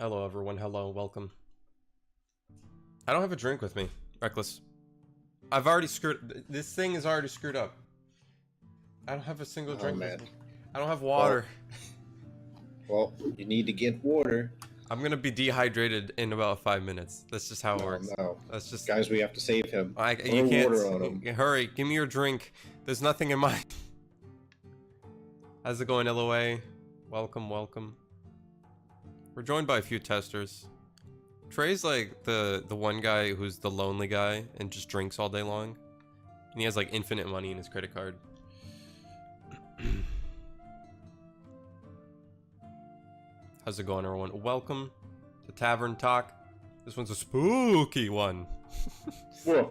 Hello everyone, hello, welcome. I don't have a drink with me, Reckless. I've already screwed, this thing is already screwed up. I don't have a single drink with me. I don't have water. Well, you need to get water. I'm gonna be dehydrated in about 5 minutes. That's just how it works. No. That's just... Guys, we have to save him. You can't... water on him. Hurry, give me your drink. There's nothing in mine. How's it going, LOA? Welcome, welcome. We're joined by a few testers. Trey's like the one guy who's the lonely guy and just drinks all day long. And he has like infinite money in his credit card. How's it going, everyone? Welcome to Tavern Talk. This one's a spooky one. Did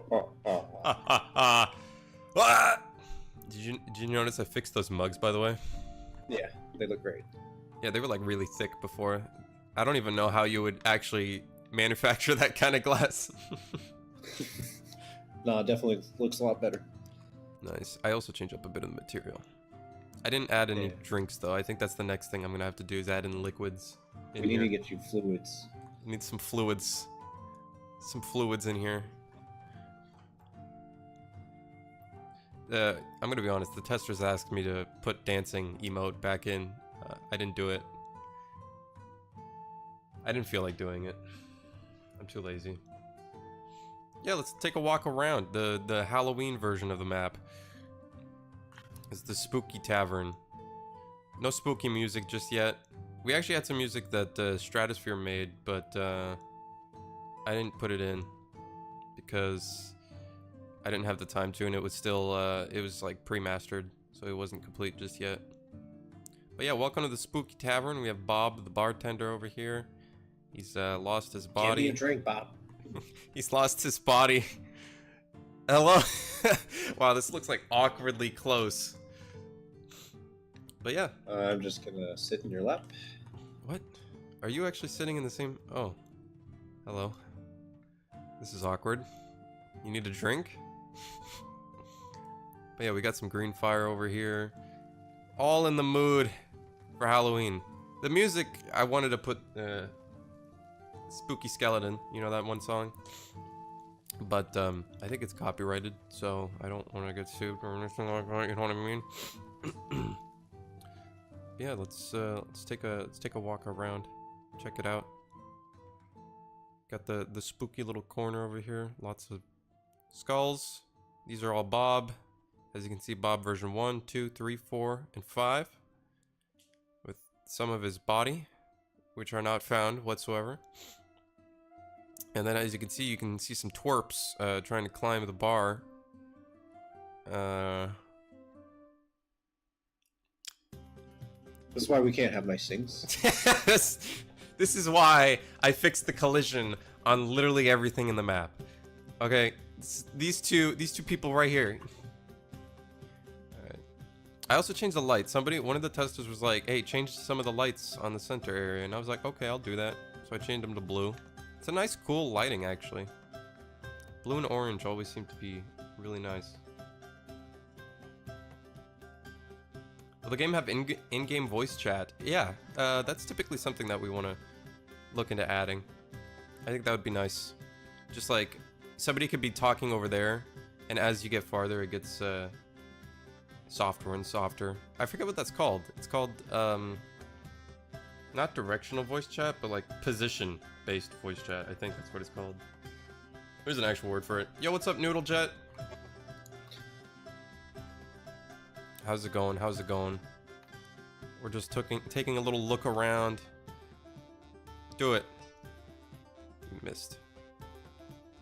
you notice I fixed those mugs, by the way? Yeah, they look great. Yeah, they were like really thick before. I don't even know how you would actually manufacture that kind of glass. No, it definitely looks a lot better. Nice. I also changed up a bit of the material. I didn't add any drinks though. I think that's the next thing I'm gonna have to do is add in liquids. We need to get you fluids. Need some fluids. Some fluids in here. I'm gonna be honest. The testers asked me to put dancing emote back in. I didn't do it. I didn't feel like doing it. I'm too lazy. Yeah, let's take a walk around. The Halloween version of the map is the Spooky Tavern. No spooky music just yet. We actually had some music that Stratosphere made, but I didn't put it in because I didn't have the time to, and it was still it was like pre-mastered, so it wasn't complete just yet. But yeah, welcome to the Spooky Tavern. We have Bob, the bartender, over here. He's lost his body. Give me a drink, Bob. He's lost his body. Hello. Wow, this looks like awkwardly close. But yeah. I'm just gonna sit in your lap. What? Are you actually sitting in the same... Oh. Hello. This is awkward. You need a drink? But yeah, we got some green fire over here. All in the mood for Halloween. The music, I wanted to put... Spooky Skeleton, you know that one song? But I think it's copyrighted, so I don't want to get sued or anything like that, you know what I mean? Yeah, let's take a walk around. Check it out. Got the spooky little corner over here. Lots of skulls. These are all Bob. As you can see, Bob version 1, 2, 3, 4, and 5. With some of his body, which are not found whatsoever. And then as you can see some twerps trying to climb the bar. This is why we can't have nice things. This is why I fixed the collision on literally everything in the map. Okay, these two people right here. Alright. I also changed the lights. One of the testers was like, hey, change some of the lights on the center area. And I was like, okay, I'll do that. So I changed them to blue. It's a nice, cool lighting, actually. Blue and orange always seem to be really nice. Will the game have in-game voice chat? Yeah, that's typically something that we want to look into adding. I think that would be nice. Just like, somebody could be talking over there, and as you get farther, it gets softer and softer. I forget what that's called. It's called, not directional voice chat, but like position-based voice chat. I think that's what it's called. There's an actual word for it. Yo, what's up, Noodle Jet? How's it going? How's it going? We're just taking a little look around. Do it. You missed.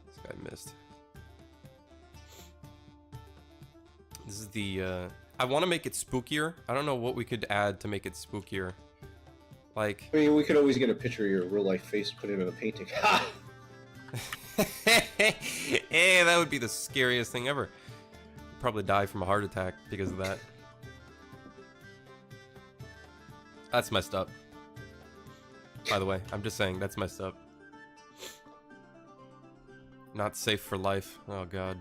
This guy missed. This is the, I want to make it spookier. I don't know what we could add to make it spookier. Like... I mean, we could always get a picture of your real-life face, put it in a painting. Ha! Hey, that would be the scariest thing ever. Probably die from a heart attack because of that. That's messed up. By the way, I'm just saying, that's messed up. Not safe for life. Oh god.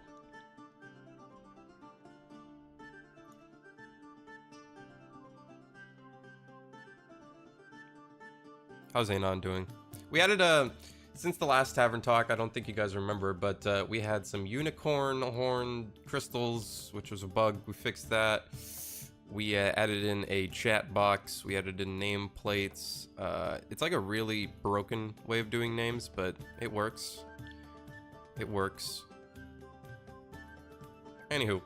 How's Anon doing? We added a... Since the last Tavern Talk, I don't think you guys remember, but we had some unicorn horn crystals, which was a bug. We fixed that. We added in a chat box. We added in nameplates. It's like a really broken way of doing names, but it works. It works. Anywho.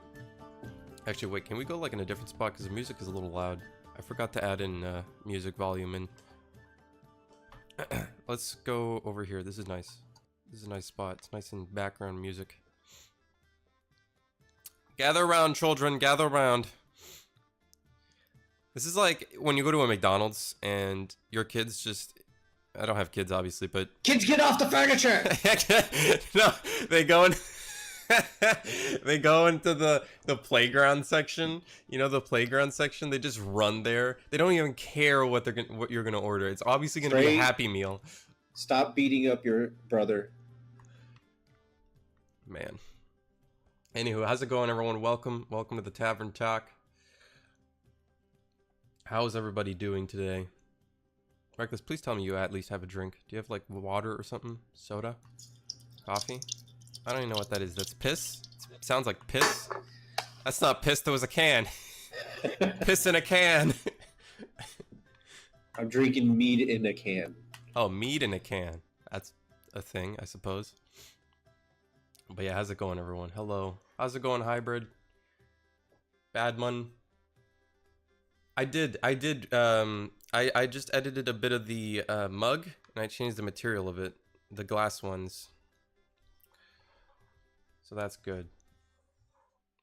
Actually, wait, can we go like in a different spot? Because the music is a little loud. I forgot to add in music volume in. Let's go over here. This is nice. This is a nice spot. It's nice and background music. Gather around, children. Gather around. This is like when you go to a McDonald's and your kids just... I don't have kids, obviously, but... Kids, get off the furniture! No, they go in... They go into the playground section. You know, the playground section. They just run there. They don't even care what you're gonna order. It's obviously gonna be a Happy Meal. Stop beating up your brother. Man. Anywho, how's it going, everyone? Welcome to the Tavern Talk. How's everybody doing today? Reckless, please tell me you at least have a drink. Do you have like water or something? Soda? Coffee? I don't even know what that is. That's piss? It sounds like piss. That's not piss, that was a can. Piss in a can. I'm drinking mead in a can. Oh, mead in a can. That's a thing, I suppose. But yeah, how's it going, everyone? Hello. How's it going, Hybrid? Badman. I just edited a bit of the mug, and I changed the material of it. The glass ones. So that's good.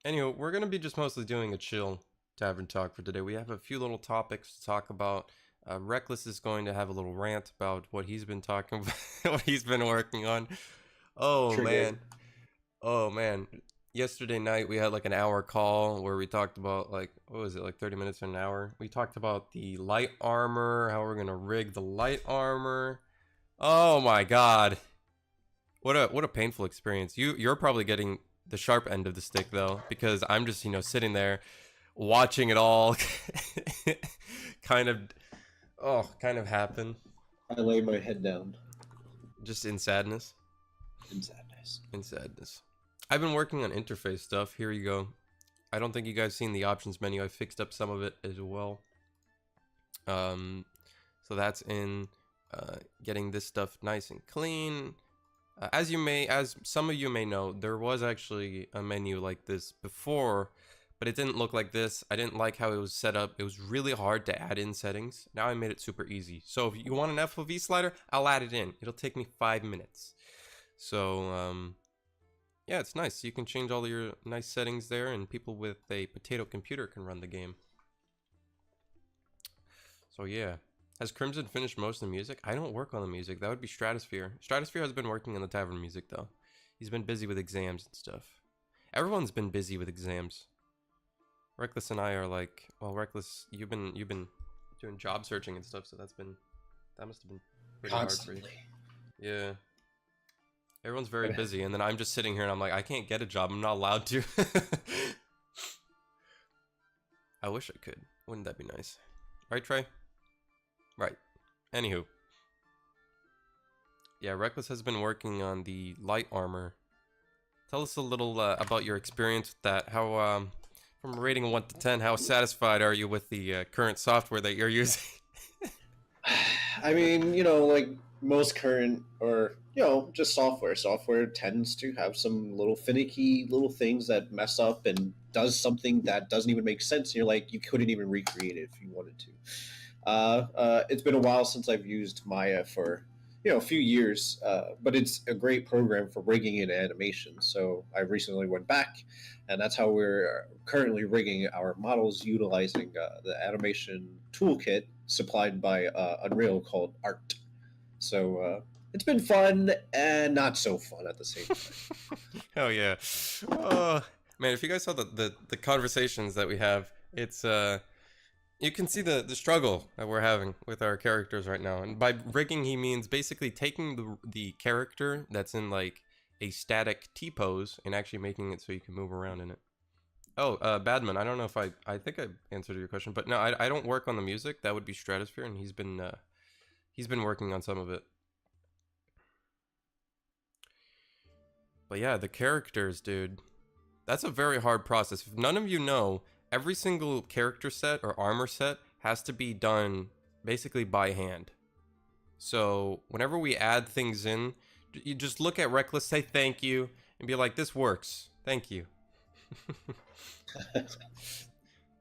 Anyway, we're going to be just mostly doing a chill Tavern Talk for today. We have a few little topics to talk about. Reckless is going to have a little rant about what he's been talking about, what he's been working on. Oh, Triggered. Man. Oh, man. Yesterday night, we had like an hour call where we talked about like, what was it, like 30 minutes or an hour? We talked about the light armor, how we're going to rig the light armor. Oh, my God. What a painful experience. You're probably getting the sharp end of the stick though, because I'm just, you know, sitting there watching it all kind of happen. I lay my head down. Just in sadness. In sadness. In sadness. I've been working on interface stuff. Here you go. I don't think you guys seen the options menu. I fixed up some of it as well. So that's in getting this stuff nice and clean. As some of you may know, there was actually a menu like this before, but it didn't look like this. I didn't like how it was set up. It was really hard to add in settings. Now I made it super easy. So if you want an FOV slider, I'll add it in. It'll take me 5 minutes. So, yeah, it's nice. You can change all your nice settings there, and people with a potato computer can run the game. So yeah. Has Crimson finished most of the music? I don't work on the music. That would be Stratosphere. Stratosphere has been working on the Tavern music, though. He's been busy with exams and stuff. Everyone's been busy with exams. Reckless and I are like... Well, Reckless, you've been doing job searching and stuff, so that must have been pretty Constantly. hard for you. Yeah. Everyone's very busy, and then I'm just sitting here and I'm like, I can't get a job. I'm not allowed to. I wish I could. Wouldn't that be nice? Right, Trey? Right. Anywho. Yeah, Reckless has been working on the light armor. Tell us a little about your experience with that. How, from a rating of 1 to 10, how satisfied are you with the current software that you're using? I mean, you know, like most current or, you know, just software. Software tends to have some little finicky little things that mess up and does something that doesn't even make sense. And you're like, you couldn't even recreate it if you wanted to. It's been a while since I've used Maya for, you know, a few years, but it's a great program for rigging and animation. So I recently went back, and that's how we're currently rigging our models utilizing the animation toolkit supplied by Unreal called Art. So it's been fun and not so fun at the same time. Hell yeah. Man, if you guys saw the conversations that we have, it's... You can see the struggle that we're having with our characters right now. And by rigging, he means basically taking the character that's in like a static T-pose and actually making it so you can move around in it. Oh, Badman, I don't know if I think I answered your question, but no, I don't work on the music. That would be Stratosphere, and he's been working on some of it. But yeah, the characters, dude. That's a very hard process. If none of you know, every single character set or armor set has to be done basically by hand. So whenever we add things in, you just look at Reckless, say thank you, and be like, this works. Thank you.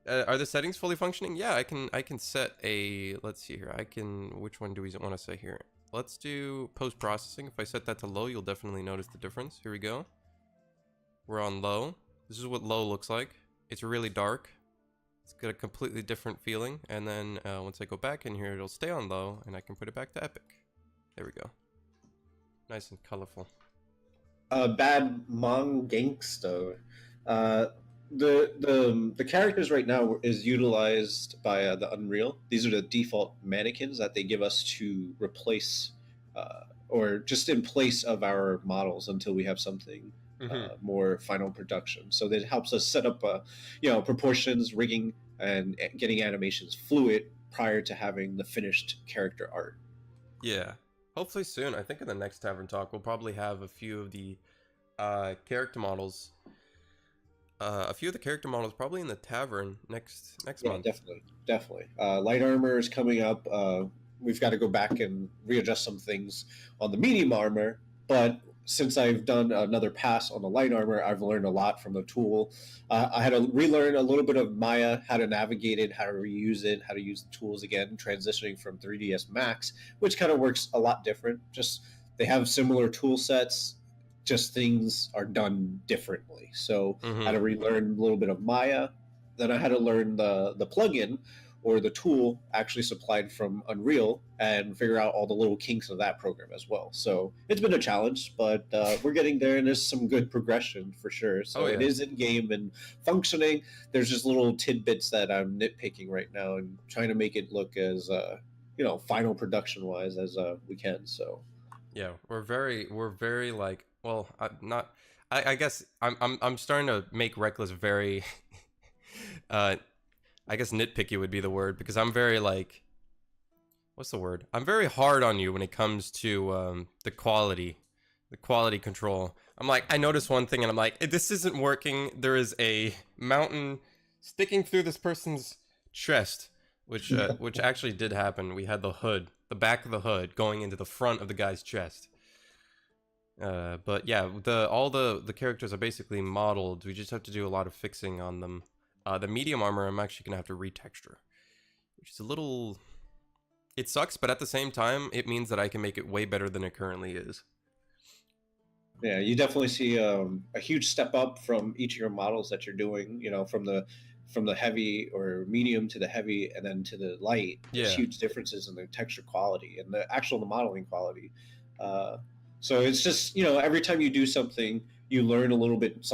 Are the settings fully functioning? Yeah, I can set a, let's see here. Which one do we want to set here? Let's do post-processing. If I set that to low, you'll definitely notice the difference. Here we go. We're on low. This is what low looks like. It's really dark. It's got a completely different feeling. And then once I go back in here, it'll stay on low, and I can put it back to epic. There we go. Nice and colorful. Bad Mong Gangster. The characters right now is utilized by the Unreal. These are the default mannequins that they give us to replace or just in place of our models until we have something more final production. So that helps us set up proportions, rigging, and getting animations fluid prior to having the finished character art. Yeah, hopefully soon. I think in the next Tavern Talk we'll probably have a few of the character models. A few of the character models probably in the tavern next month. Definitely. Light armor is coming up. We've got to go back and readjust some things on the medium armor, but since I've done another pass on the light armor, I've learned a lot from the tool. I had to relearn a little bit of Maya, how to navigate it, how to reuse it, how to use the tools again, transitioning from 3ds Max, which kind of works a lot different. Just they have similar tool sets, just things are done differently. So I had to relearn a little bit of Maya. Then I had to learn the plugin or the tool actually supplied from Unreal and figure out all the little kinks of that program as well. So it's been a challenge, but we're getting there, and there's some good progression for sure. So It is in game and functioning. There's just little tidbits that I'm nitpicking right now and trying to make it look as final production wise as we can. So yeah, we're very like, well, I guess I'm starting to make Reckless very I guess nitpicky would be the word, because I'm very like, what's the word? I'm very hard on you when it comes to the quality control. I'm like, I noticed one thing and I'm like, this isn't working. There is a mountain sticking through this person's chest, which actually did happen. We had the back of the hood going into the front of the guy's chest. But yeah, all the characters are basically modeled. We just have to do a lot of fixing on them. The medium armor, I'm actually gonna have to retexture, which is a little. It sucks, but at the same time, it means that I can make it way better than it currently is. Yeah, you definitely see a huge step up from each of your models that you're doing. From the heavy or medium to the heavy, and then to the light. There's huge differences in the texture quality and the modeling quality. So it's just every time you do something, you learn a little bit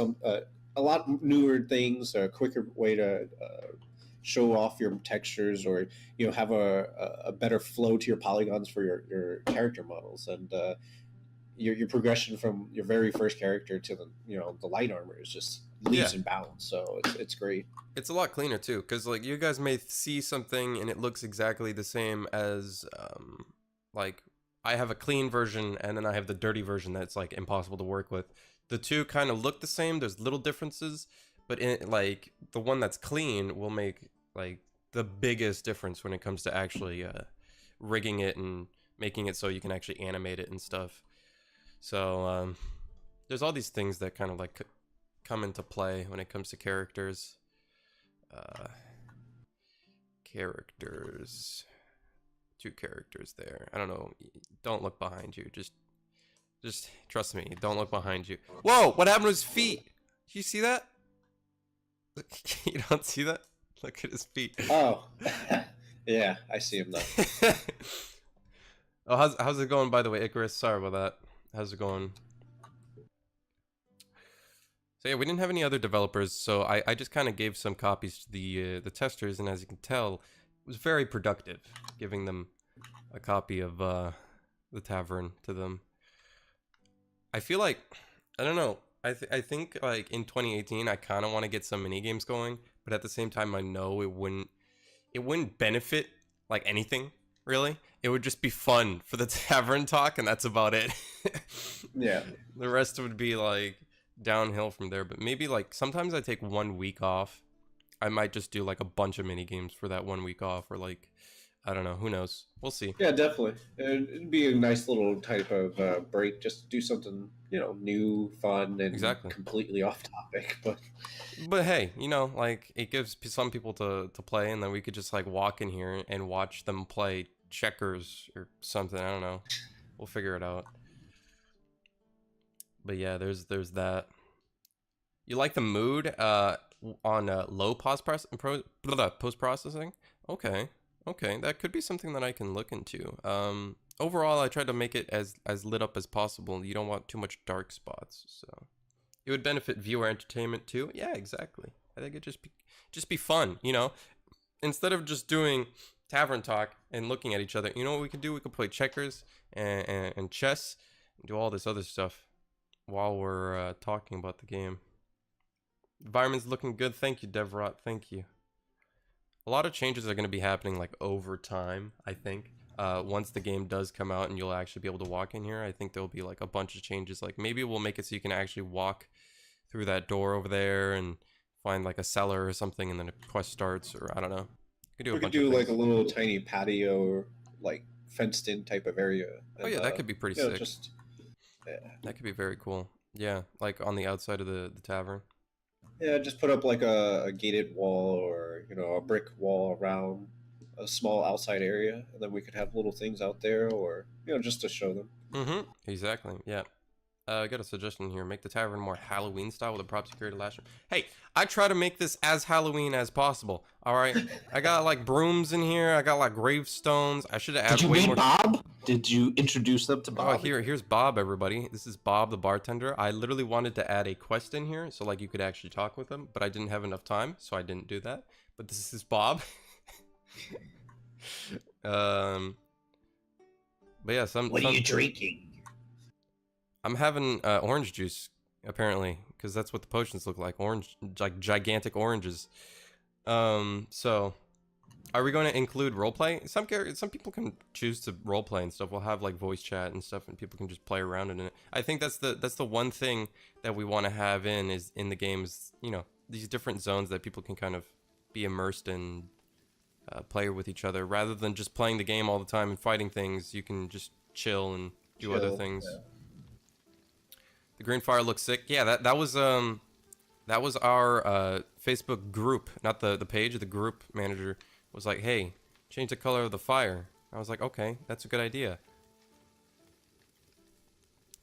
a lot newer things, a quicker way to show off your textures, or have a better flow to your polygons for your character models, and your progression from your very first character to the light armor is just leaps and bounds. So it's great. It's a lot cleaner too, because like you guys may see something and it looks exactly the same as like I have a clean version and then I have the dirty version that's like impossible to work with. The two kind of look the same. There's little differences, but like the one that's clean will make like the biggest difference when it comes to actually rigging it and making it so you can actually animate it and stuff. So there's all these things that kind of like come into play when it comes to characters. Two characters there. I don't know. Don't look behind you. Just trust me. Don't look behind you. Whoa! What happened to his feet? You see that? You don't see that? Look at his feet. Oh, yeah, I see him now. Oh, how's it going, by the way, Icarus? Sorry about that. How's it going? So yeah, we didn't have any other developers, so I just kind of gave some copies to the testers, and as you can tell, it was very productive, giving them a copy of the Tavern to them. I feel like, I don't know, I think like in 2018 I kind of want to get some minigames going, but at the same time I know it wouldn't benefit like anything Really? It would just be fun for the Tavern Talk, and that's about it. Yeah. The rest would be like downhill from there. But maybe like sometimes I take 1 week off. I might just do like a bunch of mini games for that 1 week off, or like I don't know. Who knows? We'll see. Yeah, definitely. It'd be a nice little type of break, just to do something, new, fun, and Exactly. completely off topic. But hey, like it gives some people to play, and then we could just like walk in here and watch them play checkers or something. I don't know. We'll figure it out. But yeah, there's that. You like the mood on low post processing? Okay, that could be something that I can look into. Overall, I tried to make it as lit up as possible. You don't want too much dark spots, so it would benefit viewer entertainment too. Yeah, exactly. I think it just be fun, Instead of just doing Tavern Talk and looking at each other, you know what we could do? We could play checkers and chess, and do all this other stuff while we're talking about the game. Environment's looking good. Thank you, Devrot. Thank you. A lot of changes are going to be happening like over time, I think. Once the game does come out and you'll actually be able to walk in here, I think there'll be like a bunch of changes. Like maybe we'll make it so you can actually walk through that door over there and find like a cellar or something, and then a quest starts, or I don't know. We could do like a little tiny patio, or like fenced in type of area. Oh yeah, that could be pretty sick. Yeah. That could be very cool. Yeah, like on the outside of the tavern. Yeah, just put up like a gated wall, or a brick wall around a small outside area, and then we could have little things out there, or just to show them. Exactly. Yeah. I got a suggestion here. Make the tavern more Halloween style with the props you created last year. Hey, I try to make this as Halloween as possible. All right. I got like brooms in here. I got like gravestones. I should have added. Did you meet Bob? Did you introduce them to Bob? Oh, here's Bob, everybody. This is Bob, the bartender. I literally wanted to add a quest in here, so like you could actually talk with him, but I didn't have enough time, so I didn't do that. But this is Bob. But yeah, What are you drinking? I'm having orange juice, apparently, because that's what the potions look like. Orange, like gigantic oranges. So are we going to include roleplay? Some people can choose to roleplay and stuff. We'll have like voice chat and stuff, and people can just play around in it. I think that's the one thing that we want to have in the games. These different zones that people can kind of be immersed in, play with each other, rather than just playing the game all the time and fighting things. You can just chill and do other things. Yeah. The green fire looks sick. Yeah, that was our Facebook group, not the page. The group manager was like, "Hey, change the color of the fire." I was like, "Okay, that's a good idea."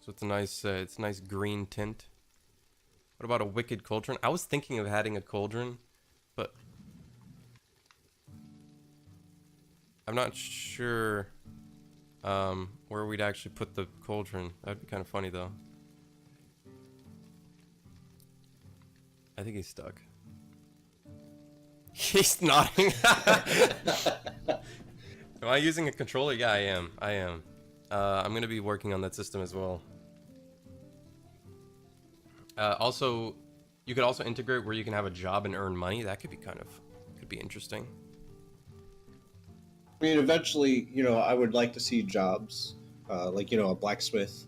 So it's a nice green tint. What about a wicked cauldron? I was thinking of adding a cauldron, but I'm not sure where we'd actually put the cauldron. That'd be kind of funny though. I think he's stuck. He's nodding. Am I using a controller? Yeah, I am. I'm going to be working on that system as well. Also, you could also integrate where you can have a job and earn money. That could be interesting. I mean, eventually, I would like to see jobs, like, a blacksmith.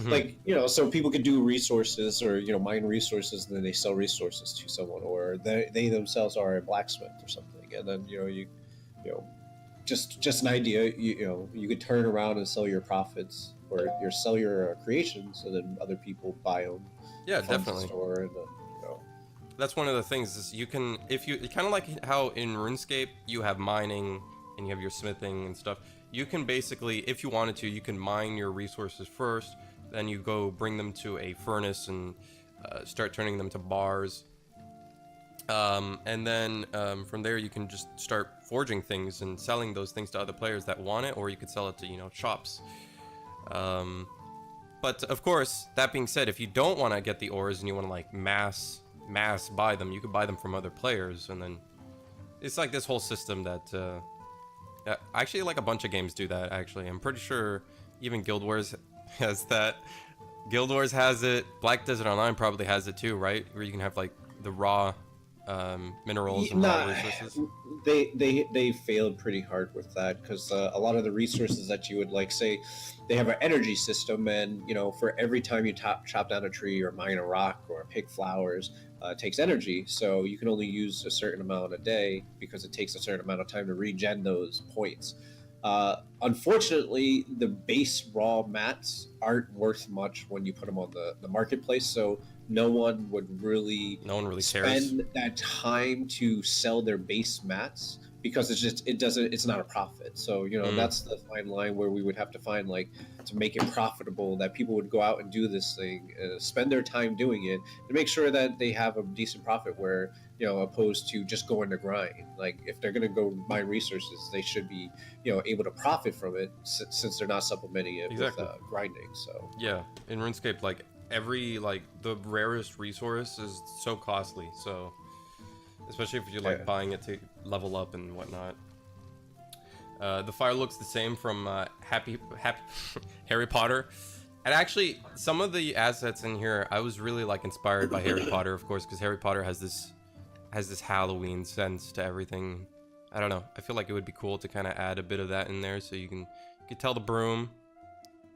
Like, so people could do resources, or, mine resources, and then they sell resources to someone, or they themselves are a blacksmith or something. And then, just an idea, you could turn around and sell your profits, or sell your creations, and then other people buy them. Yeah, definitely. Store, and then, That's one of the things is you can, kind of like how in RuneScape you have mining and you have your smithing and stuff. You can basically, if you wanted to, you can mine your resources first. Then you go bring them to a furnace and start turning them to bars. And then from there you can just start forging things and selling those things to other players that want it, or you could sell it to, shops. But of course, that being said, if you don't want to get the ores and you want to like mass buy them, you could buy them from other players, and then it's like this whole system that actually like a bunch of games do that. Actually, I'm pretty sure even Guild Wars has that. Guild Wars has it. Black Desert Online probably has it too, right? Where you can have like the raw minerals and Nah, raw resources? they failed pretty hard with that because a lot of the resources that you would like say they have an energy system, and for every time you chop down a tree or mine a rock or pick flowers, it takes energy. So you can only use a certain amount a day because it takes a certain amount of time to regen those points. Unfortunately, the base raw mats aren't worth much when you put them on the marketplace. So no one really cares. spend that time to sell their base mats because it's not a profit. So that's the fine line where we would have to find like to make it profitable that people would go out and do this thing, spend their time doing it to make sure that they have a decent profit where opposed to just going to grind. Like if they're going to go mine resources, they should be able to profit from it since they're not supplementing it with grinding. So yeah, in RuneScape, like every the rarest resource is so costly, so especially if you're buying it to level up and whatnot. The fire looks the same from happy Harry Potter. And actually, some of the assets in here, I was really inspired by Harry Potter, of course, because Harry Potter has this Halloween sense to everything. I don't know, I feel like it would be cool to kind of add a bit of that in there, so you can tell the broom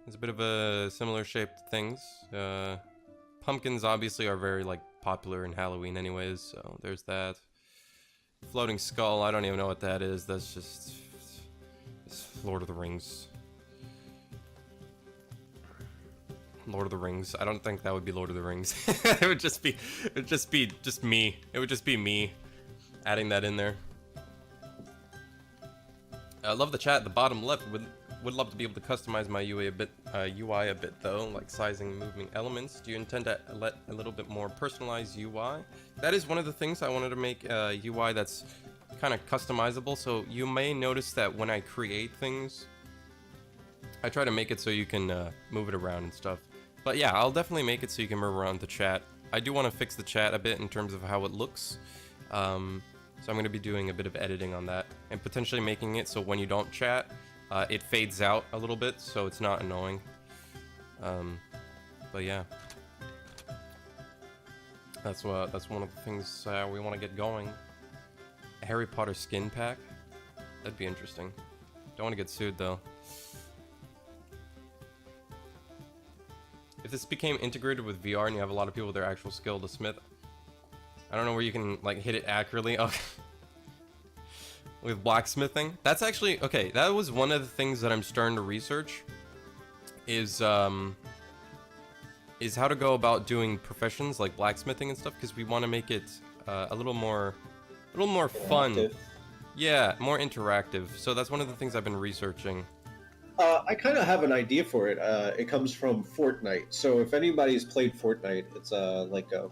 is a bit of a similar shaped things. Pumpkins obviously are very popular in Halloween anyways, so there's that. Floating skull, I don't even know what that is. That's just it's Lord of the Rings. Lord of the Rings. I don't think that would be Lord of the Rings. It would just be me. It would just be me adding that in there. I love the chat at the bottom left. Would love to be able to customize my UI a bit though, like sizing, moving elements. Do you intend to let a little bit more personalized UI? That is one of the things I wanted to make a UI that's kind of customizable. So you may notice that when I create things, I try to make it so you can move it around and stuff. But yeah, I'll definitely make it so you can move around the chat. I do want to fix the chat a bit in terms of how it looks. So I'm going to be doing a bit of editing on that and potentially making it so when you don't chat, it fades out a little bit so it's not annoying. But yeah, that's one of the things we want to get going. A Harry Potter skin pack, that'd be interesting. Don't want to get sued though. If this became integrated with VR and you have a lot of people with their actual skill to smith, I don't know where you can hit it accurately. Okay. With blacksmithing, that's actually okay. That was one of the things that I'm starting to research. Is how to go about doing professions like blacksmithing and stuff, because we want to make it a little more fun. Yeah, more interactive. So that's one of the things I've been researching. I kind of have an idea for it. It comes from Fortnite. So if anybody's played Fortnite, it's like a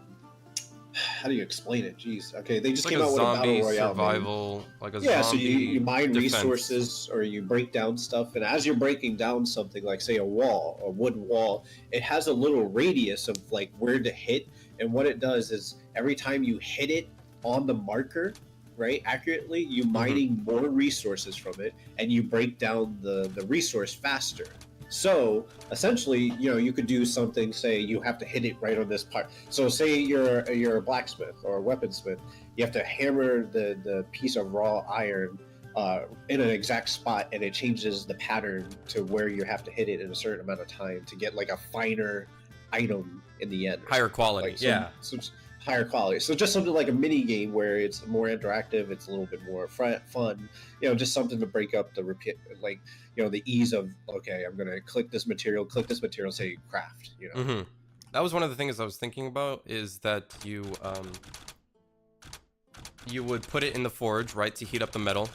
how do you explain it? Jeez. Okay, they just came out with a battle royale survival, like a zombie. So you mine defense. Resources or you break down stuff, and as you're breaking down something, like say a wood wall, it has a little radius of where to hit, and what it does is every time you hit it on the marker, right, accurately, you mining more resources from it, and you break down the resource faster. So essentially, you could do something. Say you have to hit it right on this part. So say you're a blacksmith or a weaponsmith. You have to hammer the piece of raw iron in an exact spot, and it changes the pattern to where you have to hit it in a certain amount of time to get a finer item in the end. Higher quality, so higher quality. So just something like a mini game where it's more interactive, it's a little bit more fun. Just something to break up the repeat, the ease of okay, I'm gonna click this material, say craft. That was one of the things I was thinking about, is that you would put it in the forge, right, to heat up the metal,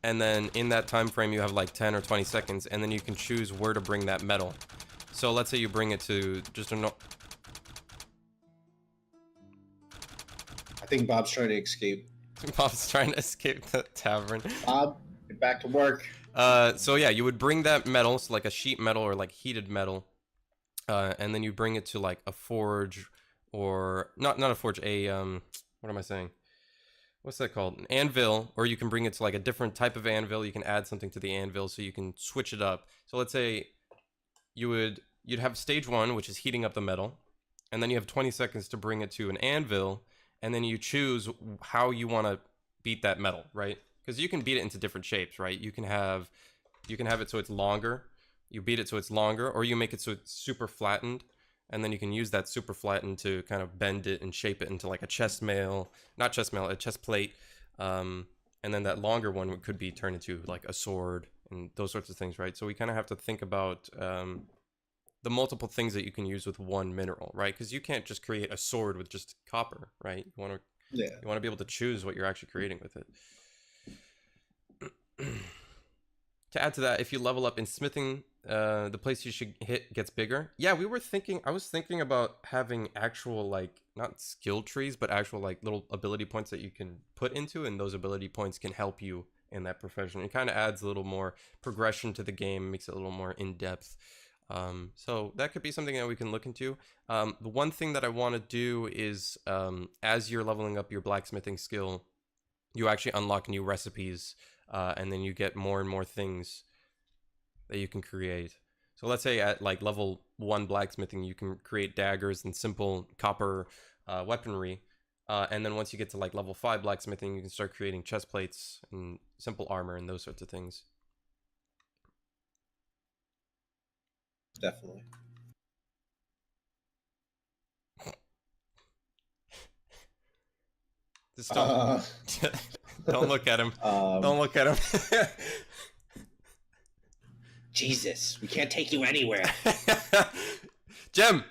and then in that time frame you have 10 or 20 seconds, and then you can choose where to bring that metal. So let's say you bring it to just a I think Bob's trying to escape. Bob's trying to escape the tavern. Bob, get back to work. So yeah, you would bring that metal, so a sheet metal or heated metal, and then you bring it to a forge, or not a forge, what am I saying? What's that called? An anvil, or you can bring it to a different type of anvil. You can add something to the anvil so you can switch it up. So let's say you'd have stage 1, which is heating up the metal, and then you have 20 seconds to bring it to an anvil, and then you choose how you want to beat that metal, right? Because you can beat it into different shapes, right? You can have it so it's longer. You beat it so it's longer, or you make it so it's super flattened, and then you can use that super flattened to kind of bend it and shape it into like a chest plate. And then that longer one could be turned into like a sword and those sorts of things, right? So we kind of have to think about the multiple things that you can use with one mineral, right? Because you can't just create a sword with just copper, right? You want to be able to choose what you're actually creating with it. To add to that, if you level up in smithing, the place you should hit gets bigger. Yeah, I was thinking about having actual, like, not skill trees, but actual, like, little ability points that you can put into, and those ability points can help you in that profession. It kind of adds a little more progression to the game, makes it a little more in-depth. So that could be something that we can look into. The one thing that I want to do is, as you're leveling up your blacksmithing skill, you actually unlock new recipes, and then you get more and more things that you can create. So let's say at like level 1 blacksmithing, you can create daggers and simple copper weaponry. And then once you get to like level 5 blacksmithing, you can start creating chest plates and simple armor and those sorts of things. Definitely. Just don't, don't look at him. Don't look at him. Jesus, we can't take you anywhere. Jim,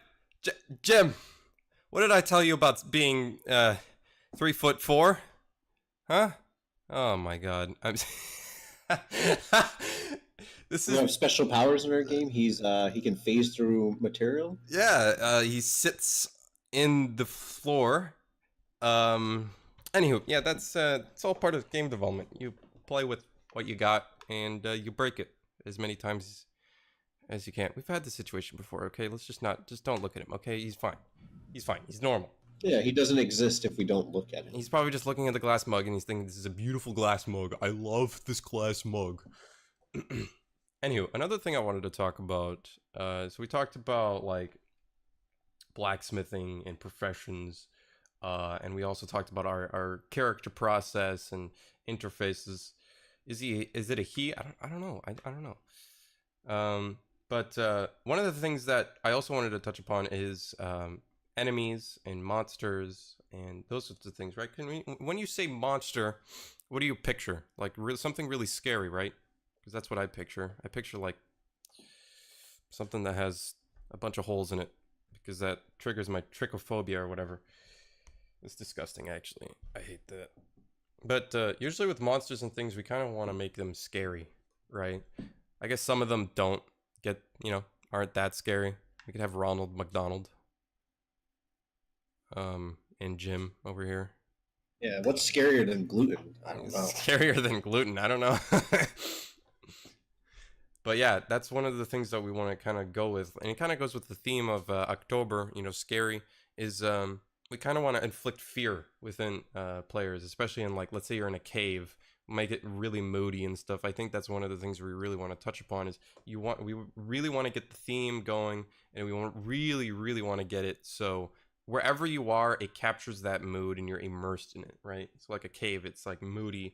what did I tell you about being 3'4"? Huh? Oh my God! This We is have special powers in our game. He can phase through material. yeah. He sits in the floor. Anywho, yeah, that's it's all part of game development. You play with what you got, and you break it as many times as you can. We've had this situation before, okay? Let's just don't look at him, okay? He's fine. He's fine. He's normal. Yeah, he doesn't exist if we don't look at him. He's probably just looking at the glass mug and he's thinking, this is a beautiful glass mug. I love this glass mug. Anywho, another thing I wanted to talk about, so we talked about, like, blacksmithing and professions, and we also talked about our character process and interfaces. Is it a he? I don't know. I don't know. But one of the things that I also wanted to touch upon is enemies and monsters and those sorts of things, right? When you say monster, what do you picture? Like something really scary, right? Because that's what I picture. I picture like something that has a bunch of holes in it, because that triggers my trichophobia or whatever. It's disgusting, actually. I hate that. But usually with monsters and things, we kind of want to make them scary, right? I guess some of them don't get, aren't that scary. We could have Ronald McDonald. And Jim over here. Yeah, what's scarier than gluten? I don't know. Scarier than gluten, I don't know. But yeah, that's one of the things that we want to kind of go with. And it kind of goes with the theme of October, scary, is we kind of want to inflict fear within players, especially in, like, let's say you're in a cave, make it really moody and stuff. I think that's one of the things we really want to touch upon is we really want to get the theme going, and we really want to get it so wherever you are, it captures that mood and you're immersed in it, right? So like a cave, it's like moody.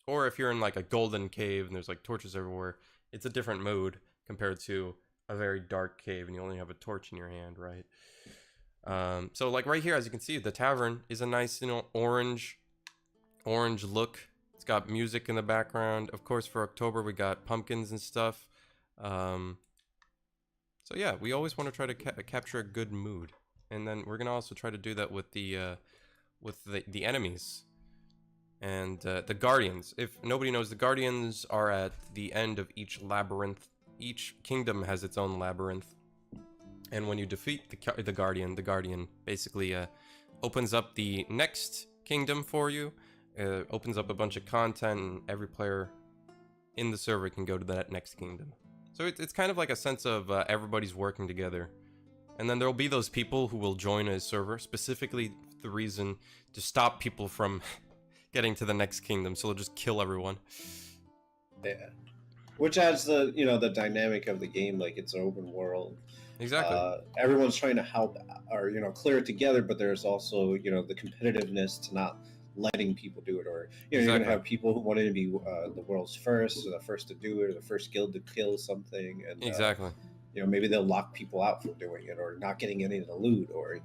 Or if you're in like a golden cave and there's like torches everywhere, it's a different mood compared to a very dark cave and you only have a torch in your hand, right? So like right here, as you can see, the tavern is a nice, orange look. It's got music in the background. Of course, for October, we got pumpkins and stuff. So yeah, we always want to try to capture a good mood. And then we're gonna also try to do that with the enemies and the guardians. If nobody knows, the guardians are at the end of each labyrinth. Each kingdom has its own labyrinth, and when you defeat the guardian basically opens up the next kingdom for you. Opens up a bunch of content, and every player in the server can go to that next kingdom. So it's kind of like a sense of everybody's working together. And then there'll be those people who will join a server, specifically the reason to stop people from getting to the next kingdom, so they'll just kill everyone. Yeah. Which adds the, the dynamic of the game, like it's an open world. Exactly. Everyone's trying to help or clear it together, but there's also the competitiveness to not letting people do it, or you're going to have people who wanted to be the world's first, or the first to do it, or the first guild to kill something, and Exactly. Maybe they'll lock people out from doing it, or not getting any of the loot, or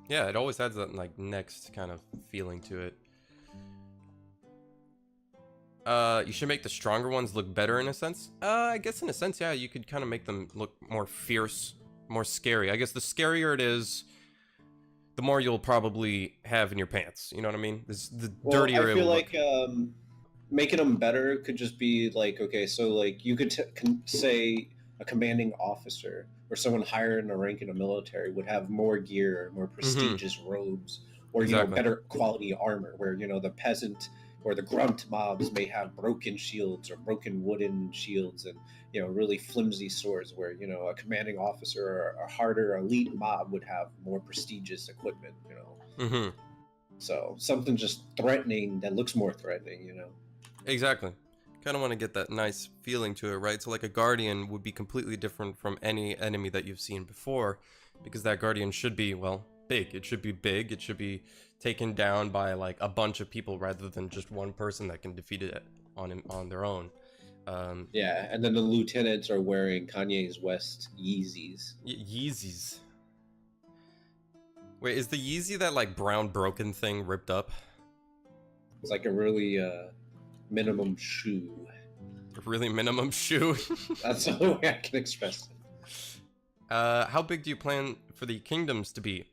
Yeah, it always has that like next kind of feeling to it. You should make the stronger ones look better in a sense. I guess in a sense, yeah, you could kind of make them look more fierce, more scary. I guess the scarier it is, the more you'll probably have in your pants. You know what I mean? The dirtier I it feel will like look. making them better could just be like, okay, so like you could say a commanding officer or someone higher in the rank in the military would have more gear, more prestigious robes, or Exactly. better quality armor, where the peasant or the grunt mobs may have broken shields or broken wooden shields, and really flimsy swords, where a commanding officer or a harder elite mob would have more prestigious equipment. So something just threatening that looks more threatening. Exactly. Kind of want to get that nice feeling to it, right? So like a guardian would be completely different from any enemy that you've seen before, because that guardian should be, well, big. It should be big. It should be taken down by like a bunch of people rather than just one person that can defeat it on their own. Yeah, and then the lieutenants are wearing Kanye's West Yeezys. Yeezys. Wait, is the Yeezy that like brown broken thing ripped up? It's like a really minimum shoe. A really minimum shoe? That's the only way I can express it. How big do you plan for the kingdoms to be?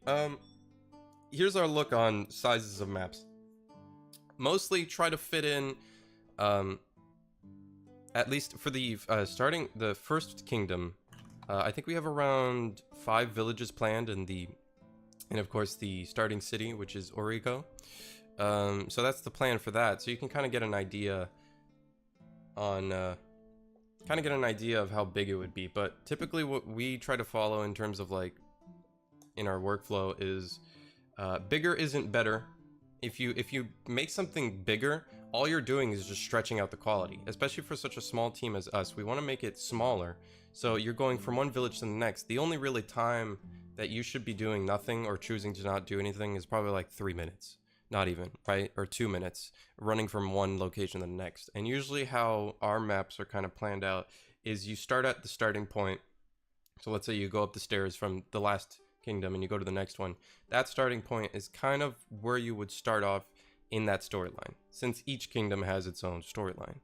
Here's our look on sizes of maps. Mostly try to fit in, at least for the starting the first kingdom. I think we have around 5 villages planned, and of course the starting city, which is Origo. So that's the plan for that. So you can kind of get an idea on, of how big it would be. But typically, what we try to follow in terms of like in our workflow is bigger isn't better. If you make something bigger, all you're doing is just stretching out the quality. Especially for such a small team as us, we want to make it smaller. So you're going from one village to the next. The only really time that you should be doing nothing or choosing to not do anything is probably like 3 minutes. Not even, right? Or 2 minutes, running from one location to the next. And usually how our maps are kind of planned out is you start at the starting point. So let's say you go up the stairs from the last kingdom and you go to the next one. That starting point is kind of where you would start off in that storyline, since each kingdom has its own storyline.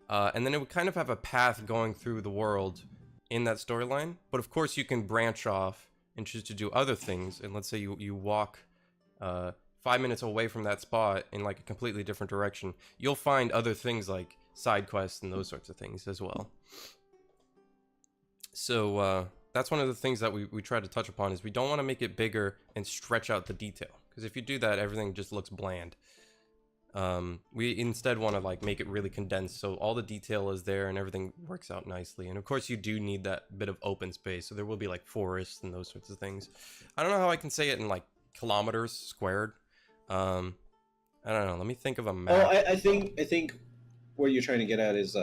And then it would kind of have a path going through the world in that storyline. But of course you can branch off and choose to do other things. And let's say you walk 5 minutes away from that spot in like a completely different direction. You'll find other things like side quests and those sorts of things as well. So that's one of the things that we try to touch upon, is we don't want to make it bigger and stretch out the detail, because if you do that, everything just looks bland. We instead want to like make it really condensed, so all the detail is there and everything works out nicely. And of course you do need that bit of open space, so there will be like forests and those sorts of things. I don't know how I can say it in like kilometers squared. I don't know, let me think of a map. Well, I think what you're trying to get at is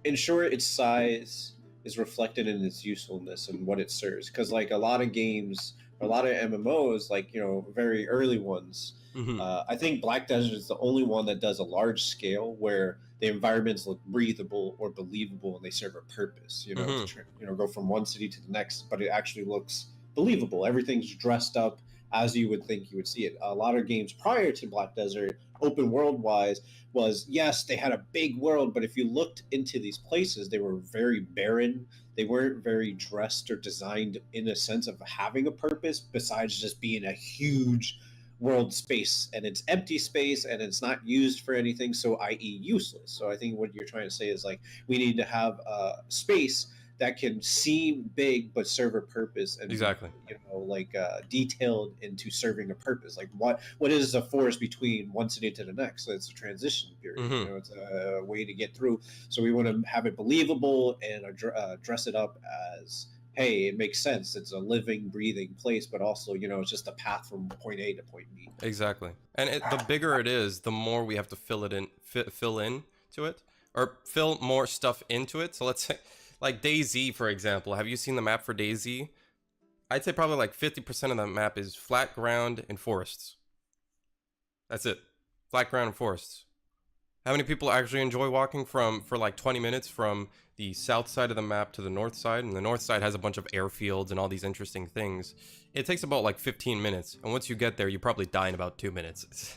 ensure its size is reflected in its usefulness and what it serves, because like a lot of games, a lot of MMOs, like very early ones, I think Black Desert is the only one that does a large scale where the environments look breathable or believable and they serve a purpose. To go from one city to the next, but it actually looks believable. Everything's dressed up as you would think you would see it. A lot of games prior to Black Desert, open world wise, was, yes, they had a big world, but if you looked into these places, they were very barren. They weren't very dressed or designed in a sense of having a purpose besides just being a huge world space, and it's empty space and it's not used for anything, so i.e. useless. So I think what you're trying to say is like we need to have a space that can seem big but serve a purpose, and exactly, detailed into serving a purpose. Like what is a forest between one city to the next? So it's a transition period. It's a way to get through. So we want to have it believable and dress it up as, hey, it makes sense. It's a living, breathing place, but also, it's just a path from point A to point B. Exactly. And the bigger it is, the more we have to fill in to it, or fill more stuff into it. So let's Like DayZ, for example. Have you seen the map for DayZ? I'd say probably like 50% of the map is flat ground and forests. That's it. Flat ground and forests. How many people actually enjoy walking for like 20 minutes from the south side of the map to the north side? And the north side has a bunch of airfields and all these interesting things. It takes about like 15 minutes. And once you get there, you probably die in about 2 minutes.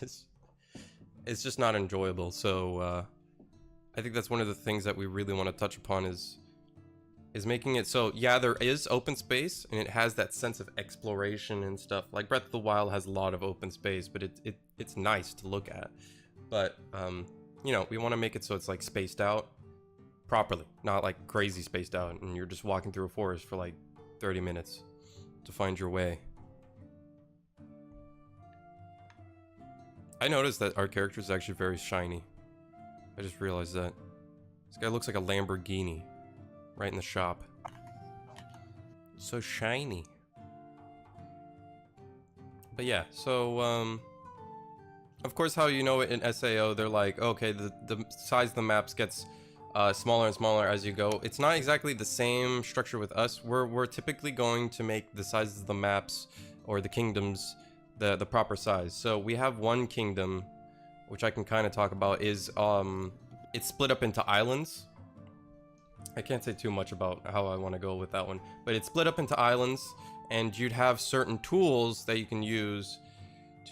It's just not enjoyable. So I think that's one of the things that we really want to touch upon is making it so, yeah, there is open space and it has that sense of exploration and stuff. Like Breath of the Wild has a lot of open space, but it's nice to look at. But you know, we want to make it so it's like spaced out properly, not like crazy spaced out and you're just walking through a forest for like 30 minutes to find your way. I noticed that our character is actually very shiny. I just realized that. This guy looks like a Lamborghini right in the shop. So shiny. But yeah, so of course, how you know it in SAO, they're like, okay, the size of the maps gets smaller and smaller as you go. It's not exactly the same structure with us. We're typically going to make the sizes of the maps or the kingdoms the proper size. So we have one kingdom, which I can kind of talk about, is it's split up into islands. I can't say too much about how I want to go with that one, but it's split up into islands, and you'd have certain tools that you can use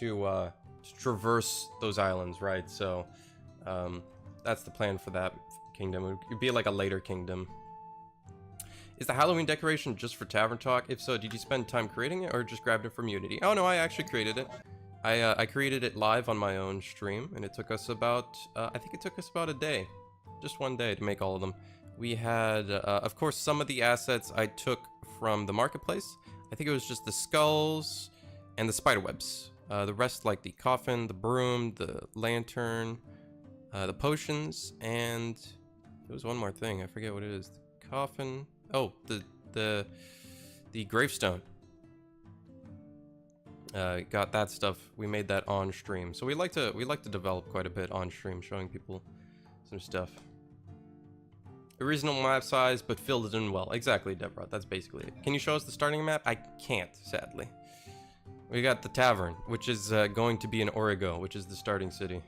to traverse those islands, right? So that's the plan for that kingdom. It would be like a later kingdom. Is the Halloween decoration just for Tavern Talk? If so, did you spend time creating it or just grabbed it from Unity? Oh no, I actually created it. I created it live on my own stream, and it took us about I think it took us about a day, just one day to make all of them. We had of course some of the assets I took from the marketplace. I think it was just the skulls and the spider webs. The rest, like the coffin, the broom, the lantern, the potions, and there was one more thing. I forget what it is. The coffin. Oh, the gravestone. Got that stuff. We made that on stream. So we like to develop quite a bit on stream, showing people some stuff. A reasonable map size, but filled it in well. Exactly, Deborah. That's basically it. Can you show us the starting map? I can't, sadly. We got the tavern, which is going to be in Origo, which is the starting city.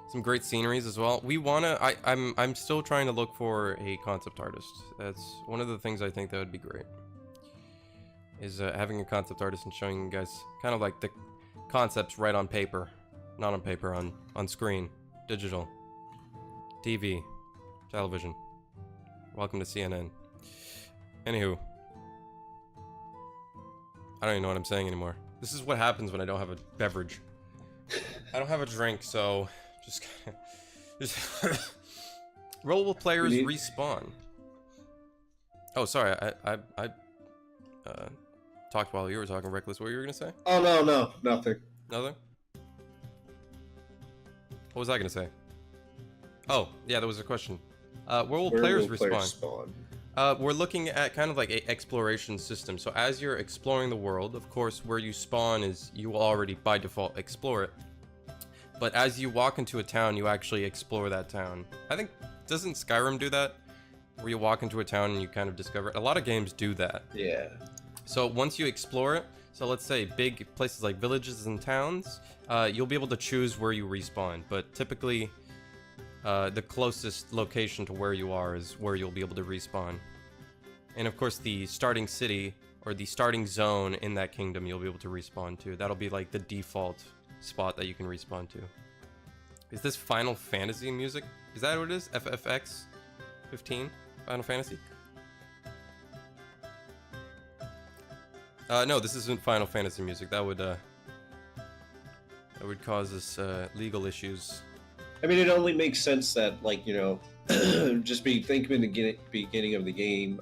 Some great sceneries as well. We wanna. I'm still trying to look for a concept artist. That's one of the things I think that would be great. Is having a concept artist and showing you guys kind of like the concepts right on paper, not on paper, on screen, digital, TV, television. Welcome to CNN. Anywho. I don't even know what I'm saying anymore. This is what happens when I don't have a beverage. I don't have a drink, so just roll players respawn. Oh, sorry. I talked while you were talking. Reckless, what were you gonna say? Oh no, nothing. Nothing? What was I gonna say? Oh, yeah, there was a question. Where will players respawn? We're looking at kind of like an exploration system. So as you're exploring the world, of course, where you spawn is you will already by default explore it. But as you walk into a town, you actually explore that town. I think, doesn't Skyrim do that? Where you walk into a town and you kind of discover it? A lot of games do that. Yeah. So once you explore it, so let's say big places like villages and towns, you'll be able to choose where you respawn. But typically, the closest location to where you are is where you'll be able to respawn. And of course, the starting city or the starting zone in that kingdom you'll be able to respawn to. That'll be like the default spot that you can respawn to. Is this Final Fantasy music? Is that what it is? FFX 15? Final Fantasy? No, this isn't Final Fantasy music. That would cause us legal issues. I mean, it only makes sense that, like, you know, just thinking in the beginning of the game,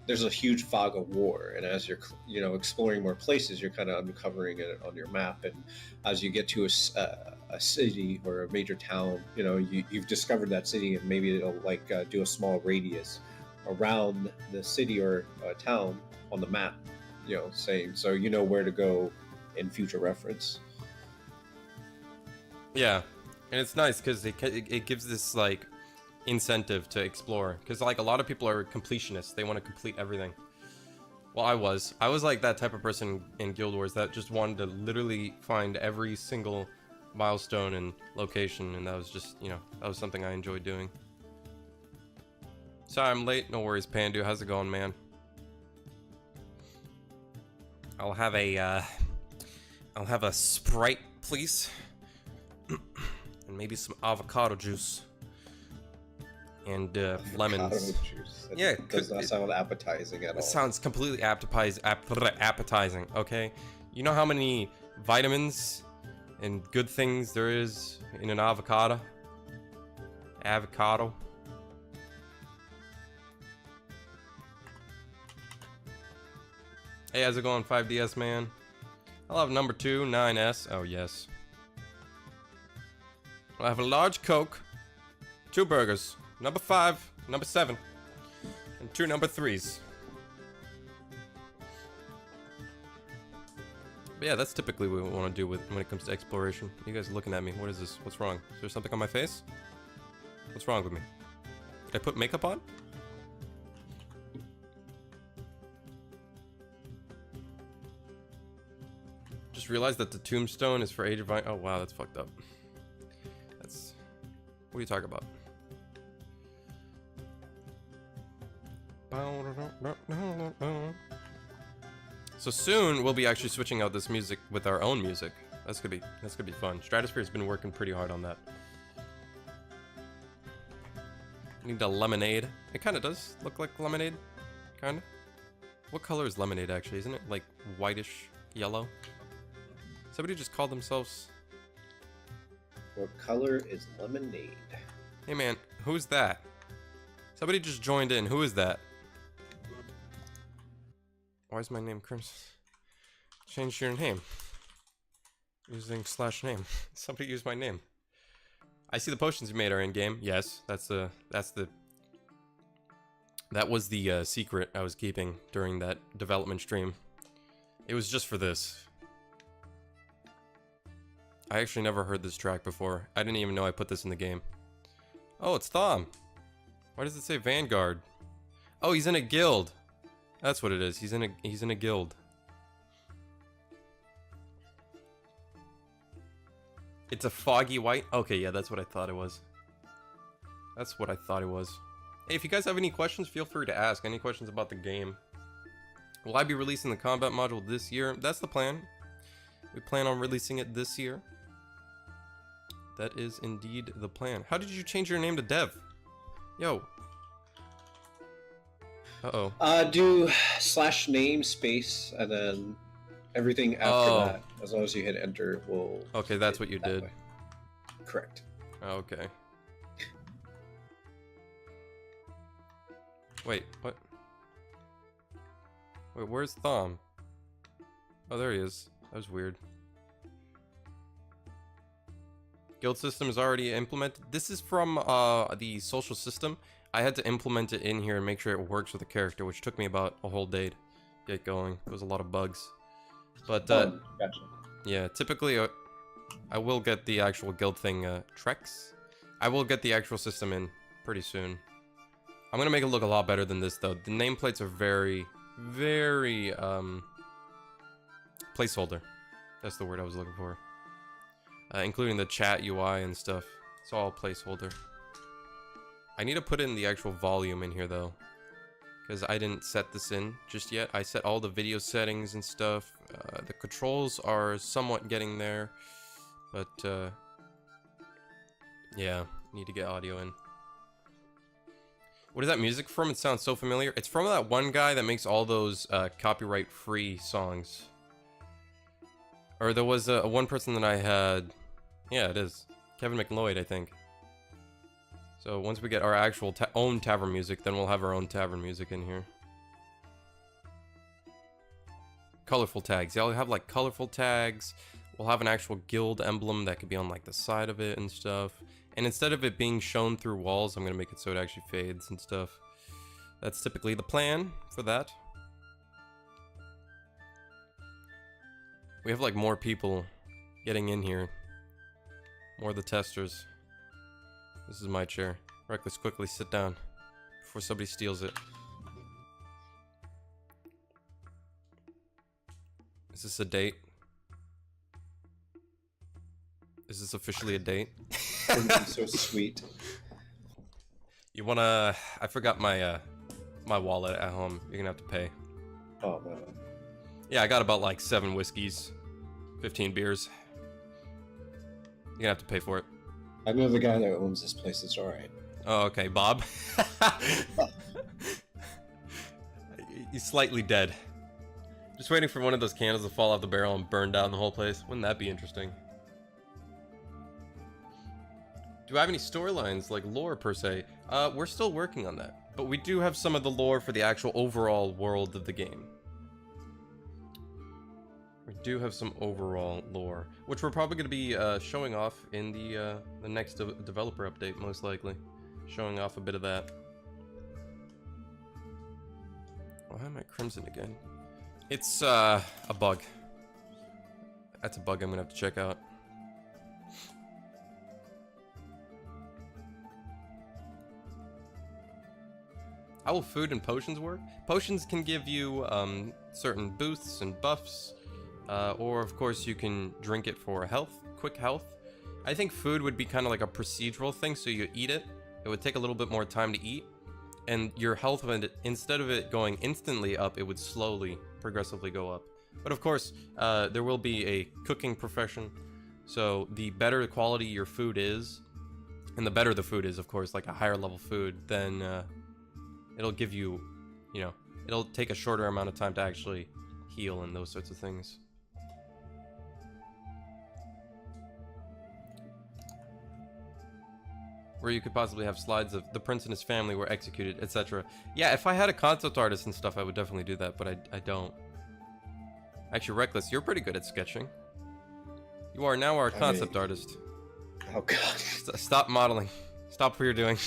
there's a huge fog of war, and as you're, you know, exploring more places, you're kind of uncovering it on your map, and as you get to a city or a major town, you know, you've discovered that city, and maybe it'll like do a small radius around the city or town on the map, you know, saying so you know where to go in future reference. Yeah, And it's nice because it gives this like incentive to explore, because like a lot of people are completionists. They want to complete everything. Well, I was like that type of person in Guild Wars that just wanted to literally find every single milestone and location, and that was just, you know, that was something I enjoyed doing. Sorry I'm late, no worries. Pandu, how's it going, man? I'll have a Sprite, please. And maybe some avocado juice. And lemons. Avocado juice. Yeah, It does not sound appetizing at all. It sounds completely appetizing, okay? You know how many vitamins and good things there is in an avocado? Avocado. Hey, how's it going, 5DS man? I'll have number 2, 9S. Oh, yes. I'll have a large Coke, 2 burgers, number 5, number 7, and 2 number 3s. But yeah, that's typically what we want to do when it comes to exploration. You guys are looking at me. What is this? What's wrong? Is there something on my face? What's wrong with me? Did I put makeup on? Just realized that the tombstone is for Age of Vine. Oh wow, that's fucked up. That's... What are you talking about? So soon we'll be actually switching out this music with our own music. That's gonna be fun. Stratosphere's been working pretty hard on that. Need a lemonade. It kind of does look like lemonade, kind of. What color is lemonade actually? Isn't it like whitish yellow? Somebody just called themselves. What color is lemonade? Hey man, who's that? Somebody just joined in. Who is that? Why is my name Crimson? Change your name. Using /name. Somebody used my name. I see the potions you made are in game. Yes, that was the secret I was keeping during that development stream. It was just for this. I actually never heard this track before. I didn't even know I put this in the game. Oh, it's Thom. Why does it say Vanguard? Oh, he's in a guild. That's what it is. He's in a guild. It's a foggy white. Okay, yeah, that's what I thought it was. That's what I thought it was. Hey, if you guys have any questions, feel free to ask. Any questions about the game? Will I be releasing the combat module this year? That's the plan. We plan on releasing it this year. That is indeed the plan. How did you change your name to Dev? Yo. Uh-oh. Do /name space and then everything after that, as long as you hit enter, will... Okay, that's what you did. Way. Correct. Okay. Wait, what? Wait, where's Thom? Oh, there he is. That was weird. Guild system is already implemented. This is from the social system. I had to implement it in here and make sure it works with the character, which took me about a whole day to get going. There was a lot of bugs. But, gotcha. Yeah, typically I will get the actual guild thing, Trex. I will get the actual system in pretty soon. I'm gonna make it look a lot better than this, though. The nameplates are very, very, placeholder. That's the word I was looking for. Including the chat UI and stuff. It's all placeholder. I need to put in the actual volume in here, though. Because I didn't set this in just yet. I set all the video settings and stuff. The controls are somewhat getting there. But, yeah, need to get audio in. What is that music from? It sounds so familiar. It's from that one guy that makes all those copyright-free songs. Or there was one person that I had... Yeah, it is. Kevin McLeod, I think. So once we get our actual own tavern music, then we'll have our own tavern music in here. Colorful tags. Yeah, I'll have like colorful tags. We'll have an actual guild emblem that could be on like the side of it and stuff. And instead of it being shown through walls, I'm going to make it so it actually fades and stuff. That's typically the plan for that. We have like more people getting in here. More of the testers. This is my chair. Reckless, quickly sit down before somebody steals it. Is this a date? Is this officially a date? So sweet. You wanna... I forgot my my wallet at home. You're gonna have to pay. Oh man. Yeah, I got about like 7 whiskeys, 15 beers. You're gonna have to pay for it. I know the guy that owns this place. It's alright. Oh, okay, Bob. He's slightly dead. Just waiting for one of those candles to fall off the barrel and burn down the whole place. Wouldn't that be interesting? Do I have any storylines, like lore per se? We're still working on that. But we do have some of the lore for the actual overall world of the game. We do have some overall lore, which we're probably going to be showing off in the next developer update, most likely. Showing off a bit of that. Why am I crimson again? It's a bug. That's a bug I'm going to have to check out. How will food and potions work? Potions can give you certain boosts and buffs, or of course you can drink it for health, quick health. I think food would be kind of like a procedural thing, so you eat it. It would take a little bit more time to eat, and your health would, instead of it going instantly up, it would slowly, progressively go up. But of course, there will be a cooking profession, so the better the quality your food is, and the better the food is, of course, like a higher level food, then it'll give you, you know, it'll take a shorter amount of time to actually heal and those sorts of things. Where you could possibly have slides of the prince and his family were executed, etc. Yeah, if I had a concept artist and stuff, I would definitely do that, but I don't. Actually, Reckless, you're pretty good at sketching. You are now our concept artist. Oh god. Stop modeling. Stop what you're doing.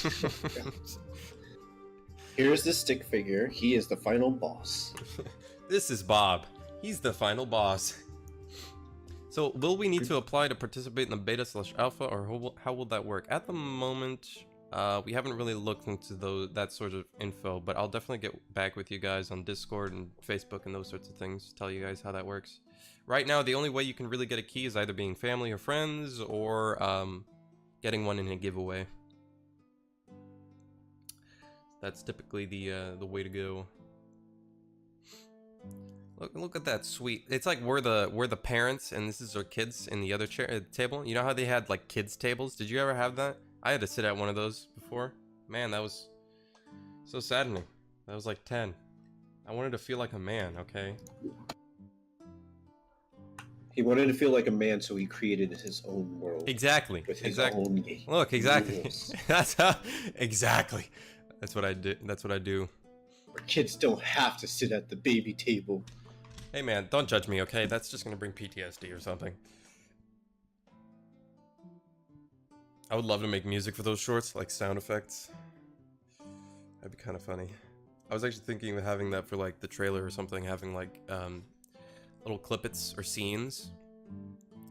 Here's the stick figure. He is the final boss. This is Bob. He's the final boss. So, will we need to apply to participate in the beta/alpha, or how will that work? At the moment, we haven't really looked into that sort of info, but I'll definitely get back with you guys on Discord and Facebook and those sorts of things, tell you guys how that works. Right now, the only way you can really get a key is either being family or friends, or getting one in a giveaway. That's typically the way to go. Look at that sweet. It's like we're the parents and this is our kids in the other table. You know how they had like kids tables? Did you ever have that? I had to sit at one of those before. Man, that was so saddening. I was like 10. I wanted to feel like a man, okay? He wanted to feel like a man, so he created his own world. Exactly. With his exactly. own Look, exactly. rules. That's how. Exactly. That's what I did. That's what I do. Our kids don't have to sit at the baby table. Hey man, don't judge me, okay? That's just gonna bring PTSD or something. I would love to make music for those shorts, like sound effects. That'd be kind of funny. I was actually thinking of having that for like the trailer or something, having like little clippets or scenes,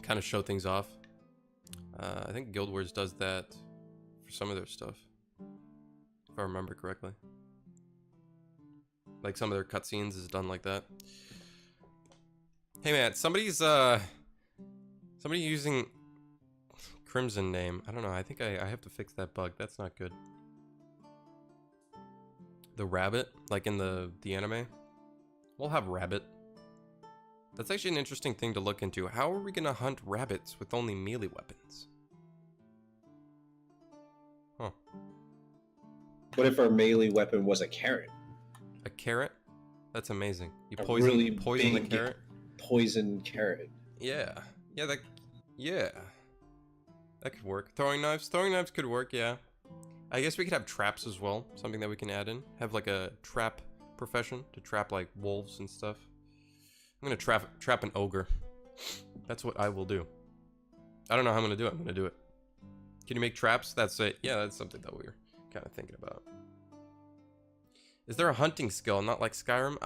kind of show things off. I think Guild Wars does that for some of their stuff, if I remember correctly. Like some of their cutscenes is done like that. Hey man, somebody using Crimson name. I don't know, I think I have to fix that bug. That's not good. The rabbit, like in the anime. We'll have rabbit. That's actually an interesting thing to look into. How are we gonna hunt rabbits with only melee weapons? Huh. What if our melee weapon was a carrot? A carrot? That's amazing. You A poison really the big carrot? Poison carrot. Yeah. Yeah. That could work. Throwing knives could work, yeah. I guess we could have traps as well. Something that we can add in. Have like a trap profession to trap like wolves and stuff. I'm gonna trap an ogre. That's what I will do. I don't know how I'm gonna do it. I'm gonna do it. Can you make traps? That's it. Yeah, that's something that we're kind of thinking about. Is there a hunting skill? Not like Skyrim?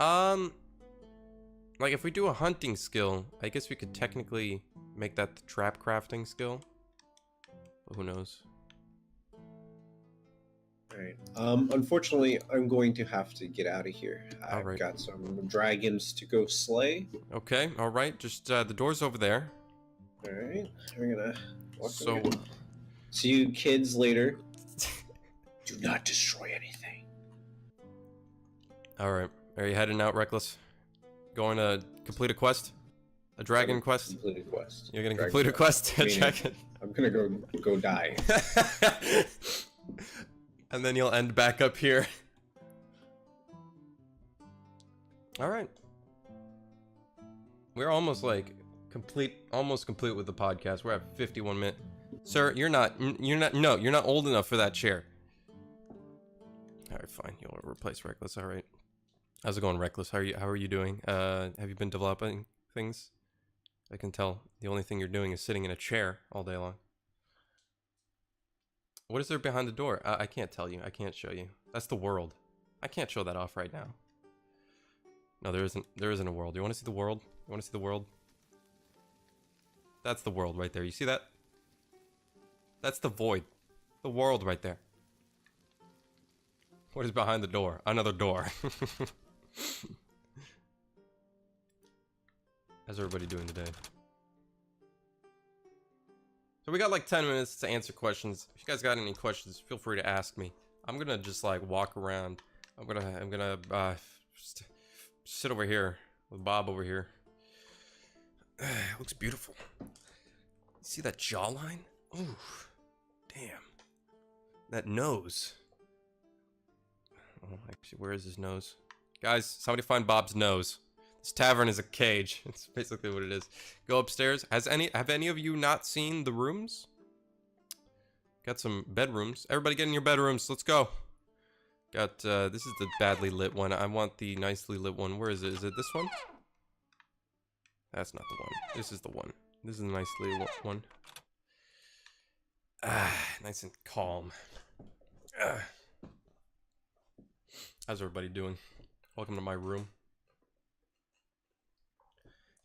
Like if we do a hunting skill, I guess we could technically make that the trap crafting skill. Who knows? Alright. Unfortunately, I'm going to have to get out of here. All I've right. got some dragons to go slay. Okay, all right. Just the door's over there. Alright. We're gonna walk So, over. See you kids later. Do not destroy anything. all right. Are you heading out, Reckless? Going to complete a quest? A dragon quest? Complete a quest. You're gonna Dragon complete a quest? A Meaning, dragon. I'm gonna go die. And then you'll end back up here. All right. We're almost like almost complete with the podcast. We're at 51 minutes. Sir, you're not old enough for that chair. All right, fine. You'll replace Reckless. All right. How's it going, Reckless? How are you doing? Have you been developing things? I can tell the only thing you're doing is sitting in a chair all day long. What is there behind the door? I can't tell you. I can't show you. That's the world. I can't show that off right now. No, there isn't a world. You want to see the world? You want to see the world? That's the world right there. You see that? That's the void. The world right there. What is behind the door? Another door. How's everybody doing today? So we got like 10 minutes to answer questions. If you guys got any questions, feel free to ask me. I'm gonna just like walk around. I'm gonna just sit over here with Bob over here. Looks beautiful. See that jawline? Ooh, damn. That nose. Oh, actually, where is his nose? Guys, somebody find Bob's nose. This tavern is a cage. It's basically what it is. Go upstairs. Have any of you not seen the rooms? Got some bedrooms. Everybody get in your bedrooms. Let's go. Got this is the badly lit one. I want the nicely lit one. Where is it? Is it this one? That's not the one. This is the one. This is the nicely lit one. Ah, nice and calm. How's everybody doing? Welcome to my room.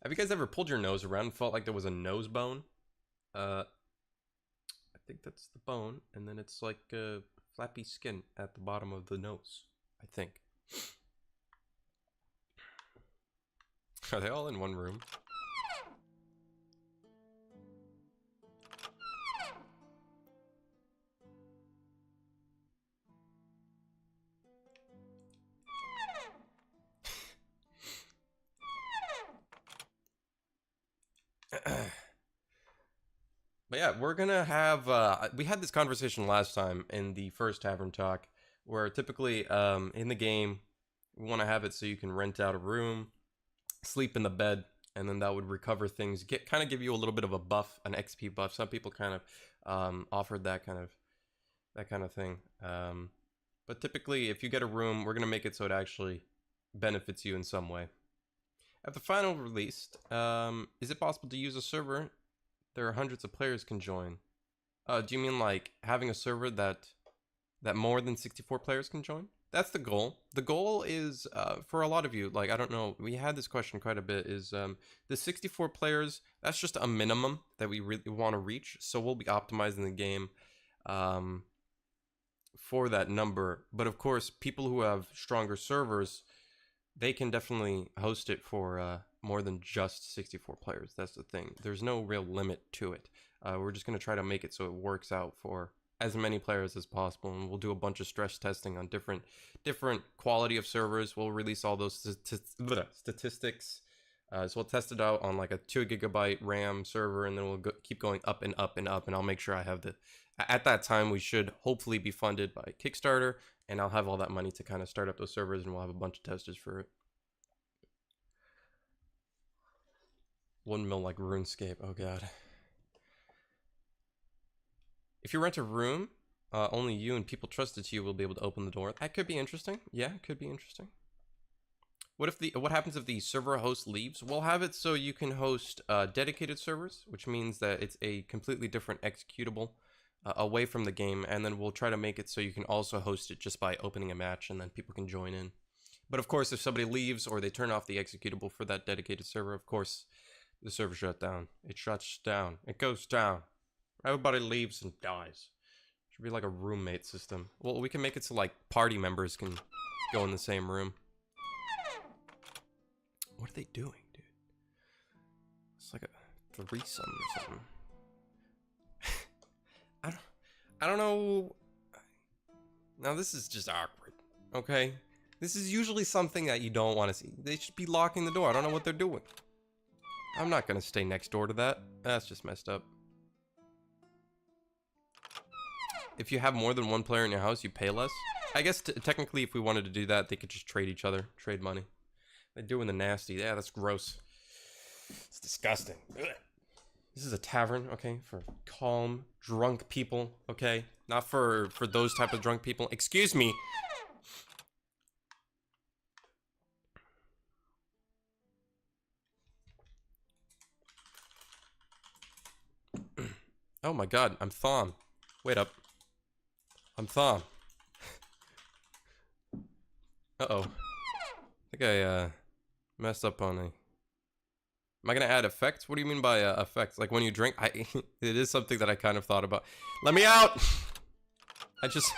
Have you guys ever pulled your nose around and felt like there was a nose bone? I think that's the bone, and then it's like flappy skin at the bottom of the nose, I think. Are they all in one room? But yeah, we're gonna have we had this conversation last time in the first Tavern Talk, where typically in the game we want to have it so you can rent out a room, sleep in the bed, and then that would recover things, kind of give you a little bit of a buff, an XP buff. Some people kind of offered that kind of thing. But typically, if you get a room, we're gonna make it so it actually benefits you in some way. At the final release, is it possible to use a server? There are hundreds of players can join. Do you mean like having a server that more than 64 players can join? That's the goal. The goal is for a lot of you, like I don't know, we had this question quite a bit, is the 64 players, that's just a minimum that we really want to reach. So we'll be optimizing the game for that number. But of course, people who have stronger servers, they can definitely host it for more than just 64 players. That's the thing. There's no real limit to it. We're just going to try to make it so it works out for as many players as possible, and we'll do a bunch of stress testing on different quality of servers. We'll release all those statistics. So we'll test it out on like a 2 GB RAM server, and then we'll keep going up and up and up, and I'll make sure I have at that time we should hopefully be funded by Kickstarter, and I'll have all that money to kind of start up those servers, and we'll have a bunch of testers for it. 1 mil like RuneScape. Oh god. If you rent a room, only you and people trusted to you will be able to open the door. That could be interesting. Yeah, it could be interesting. What happens if the server host leaves? We'll have it so you can host dedicated servers, which means that it's a completely different executable away from the game, and then we'll try to make it so you can also host it just by opening a match, and then people can join in. But of course, if somebody leaves or they turn off the executable for that dedicated server, of course, the server shut down. It shuts down. It goes down. Everybody leaves and dies. Should be like a roommate system. Well, we can make it so like party members can go in the same room. What are they doing, dude? It's like a threesome or something. I don't know. Now this is just awkward, okay? This is usually something that you don't want to see. They should be locking the door. I don't know what they're doing. I'm not gonna stay next door to that. That's just messed up. If you have more than one player in your house, you pay less. I guess technically if we wanted to do that, they could just trade each other, trade money. They're doing the nasty. Yeah, that's gross. It's disgusting. Ugh. This is a tavern, okay, for calm, drunk people, okay? Not for those type of drunk people. Excuse me. Oh my god, I'm Thom. Wait up. I'm Thom. Uh-oh. I think I, messed up on a... Am I gonna add effects? What do you mean by effects? Like when you drink? It is something that I kind of thought about. Let me out! I just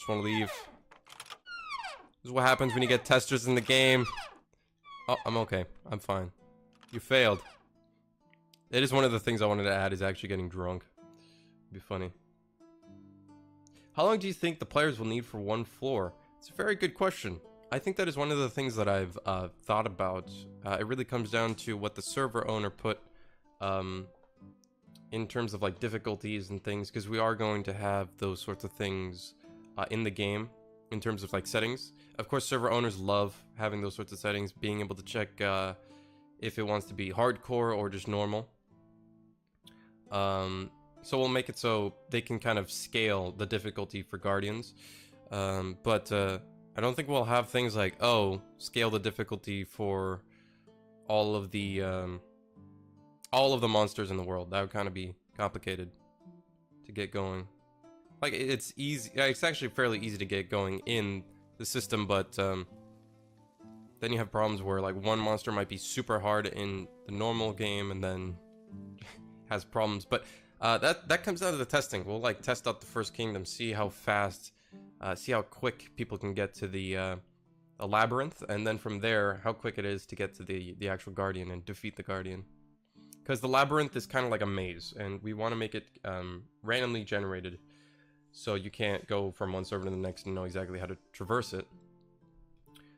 want to leave. This is what happens when you get testers in the game. Oh, I'm okay. I'm fine. You failed. It is one of the things I wanted to add is actually getting drunk. It'd be funny. How long do you think the players will need for one floor? It's a very good question. I think that is one of the things that I've thought about. It really comes down to what the server owner put in terms of like difficulties and things, because we are going to have those sorts of things in the game in terms of like settings. Of course, server owners love having those sorts of settings, being able to check if it wants to be hardcore or just normal. So we'll make it so they can kind of scale the difficulty for Guardians. But I don't think we'll have things like, oh, scale the difficulty for all of the monsters in the world. That would kind of be complicated to get going. Like, it's easy. It's actually fairly easy to get going in the system, but then you have problems where like one monster might be super hard in the normal game and then has problems. But that comes down to the testing. We'll like test out the first kingdom, see how fast, see how quick people can get to the labyrinth, and then from there, how quick it is to get to the actual guardian and defeat the guardian. Because the labyrinth is kind of like a maze, and we want to make it randomly generated, so you can't go from one server to the next and know exactly how to traverse it.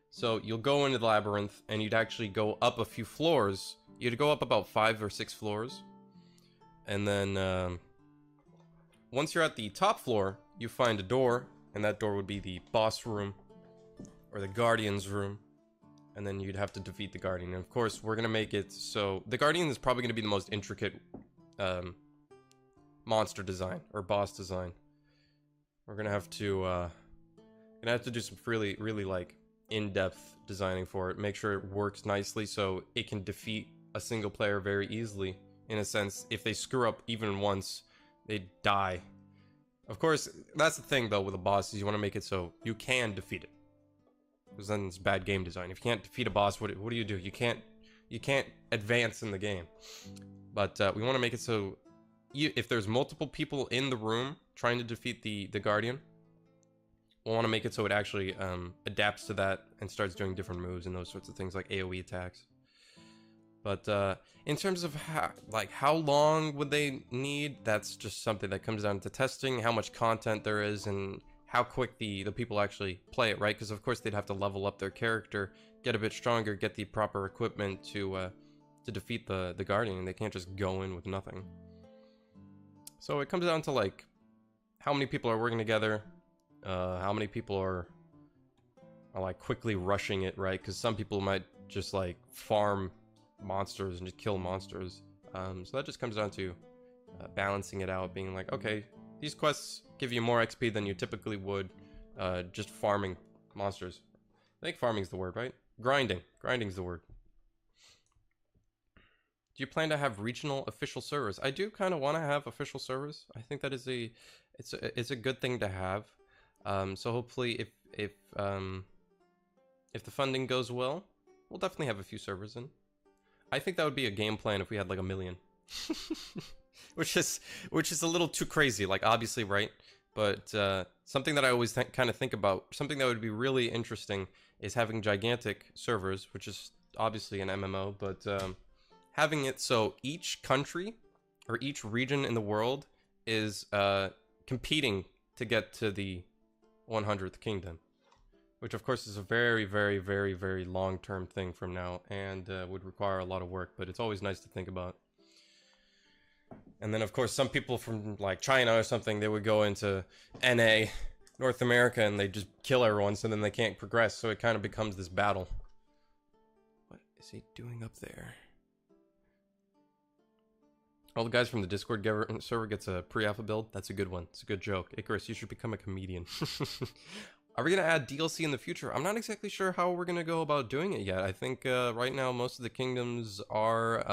So you'll go into the labyrinth, and you'd actually go up a few floors. You'd go up about 5 or 6 floors. And then, once you're at the top floor, you find a door, and that door would be the boss room, or the guardian's room. And then you'd have to defeat the guardian. And of course, we're gonna make it so the guardian is probably gonna be the most intricate monster design or boss design. We're gonna have to do some really like in-depth designing for it. Make sure it works nicely so it can defeat a single player very easily. In a sense, if they screw up even once, they die. Of course, that's the thing though with a boss, is you want to make it so you can defeat it. Because then it's bad game design. If you can't defeat a boss, what do you do? You can't advance in the game. But we want to make it so if there's multiple people in the room trying to defeat the guardian, we want to make it so it actually adapts to that and starts doing different moves and those sorts of things like AoE attacks. But in terms of how long would they need, that's just something that comes down to testing, how much content there is, and how quick the people actually play it, right? Because of course they'd have to level up their character, get a bit stronger, get the proper equipment to defeat the guardian, and they can't just go in with nothing. So it comes down to like how many people are working together, how many people are like quickly rushing it, right? Because some people might just like farm monsters and just kill monsters. So that just comes down to balancing it out, being like, okay, these quests give you more XP than you typically would just farming monsters. I think farming's the word, right? Grinding's the word. Do you plan to have regional official servers? I do kind of want to have official servers. I think that is it's a good thing to have. So hopefully if the funding goes well, we'll definitely have a few servers in. I think that would be a game plan if we had like 1 million. which is a little too crazy, like, obviously, right? But something that I always kind of think about, something that would be really interesting is having gigantic servers, which is obviously an MMO, but having it so each country or each region in the world is competing to get to the 100th kingdom, which of course is a very, very, very, very long-term thing from now, and would require a lot of work, but it's always nice to think about. And then, of course, some people from, like, China or something, they would go into NA, North America, and they just kill everyone, so then they can't progress, so it kind of becomes this battle. What is he doing up there? All the guys from the Discord server gets a pre-alpha build. That's a good one. It's a good joke. Icarus, you should become a comedian. Are we going to add DLC in the future? I'm not exactly sure how we're going to go about doing it yet. I think right now most of the kingdoms are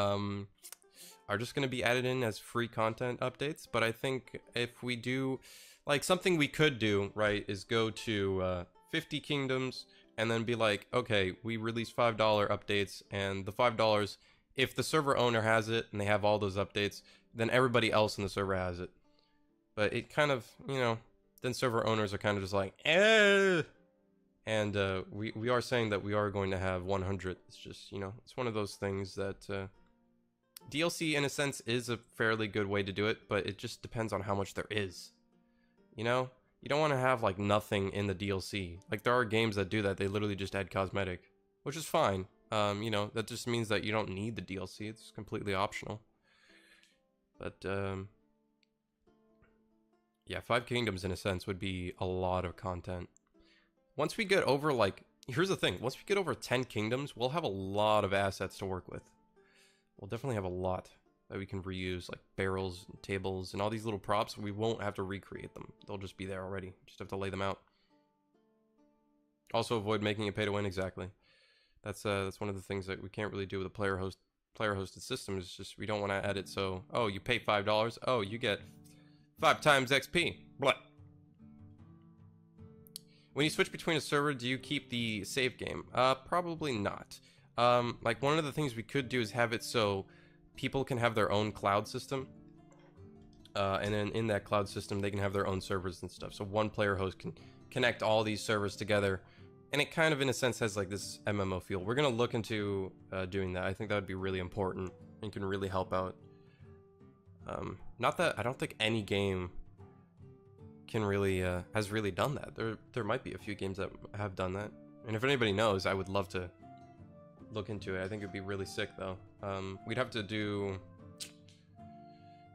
just going to be added in as free content updates. But I think if we do, like, something we could do, right, is go to 50 kingdoms and then be like, okay, we release $5 updates, and the $5, if the server owner has it and they have all those updates, then everybody else in the server has it. But it kind of, you know, then server owners are kind of just like, eh. And we are saying that we are going to have 100. It's just, you know, it's one of those things that DLC, in a sense, is a fairly good way to do it, but it just depends on how much there is. You know? You don't want to have, like, nothing in the DLC. Like, there are games that do that. They literally just add cosmetic, which is fine. You know, that just means that you don't need the DLC. It's completely optional. But, yeah, 5 kingdoms, in a sense, would be a lot of content. Once we get over, like, here's the thing. Once we get over 10 kingdoms, we'll have a lot of assets to work with. We'll definitely have a lot that we can reuse, like barrels and tables and all these little props. We won't have to recreate them. They'll just be there already. Just have to lay them out. Also, avoid making it pay to win. Exactly. That's one of the things that we can't really do with a player hosted system. Is just we don't want to add it so, oh, you pay $5. Oh, you get 5 times XP. Blah. When you switch between a server, do you keep the save game? Probably not. Like, one of the things we could do is have it so people can have their own cloud system. And then in that cloud system, they can have their own servers and stuff. So one player host can connect all these servers together. And it kind of, in a sense, has like this MMO feel. We're going to look into doing that. I think that would be really important and can really help out. Not that I don't think any game can really has really done that. There might be a few games that have done that. And if anybody knows, I would love to look into it. I think it'd be really sick, though. We'd have to do,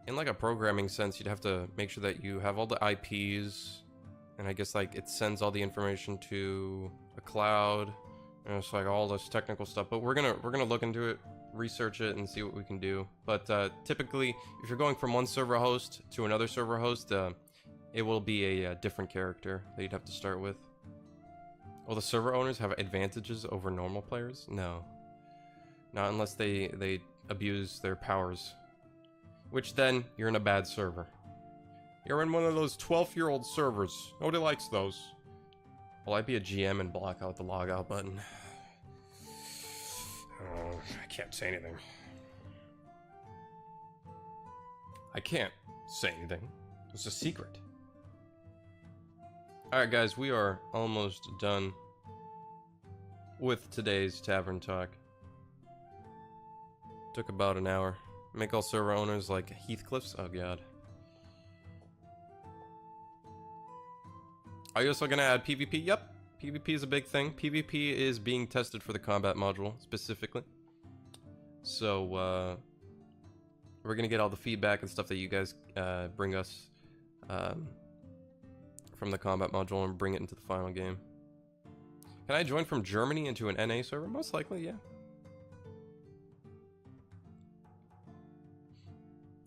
in like a programming sense, you'd have to make sure that you have all the IPs, and I guess like it sends all the information to a cloud, and it's like all this technical stuff. But we're gonna look into it, research it, and see what we can do. But typically, if you're going from one server host to another server host, it will be a different character that you'd have to start with. Will the server owners have advantages over normal players? No. Not unless they abuse their powers. Which then, you're in a bad server. You're in one of those 12-year-old servers. Nobody likes those. Will I be a GM and block out the logout button? Oh, I can't say anything. I can't say anything. It's a secret. Alright guys, we are almost done with today's Tavern Talk. Took about an hour. Make all server owners like Heathcliff's? Oh god. Are you also gonna add PvP? Yep. PvP is a big thing. PvP is being tested for the combat module, specifically. So, we're gonna get all the feedback and stuff that you guys bring us from the combat module and bring it into the final game. Can I join from Germany into an NA server? Most likely, yeah.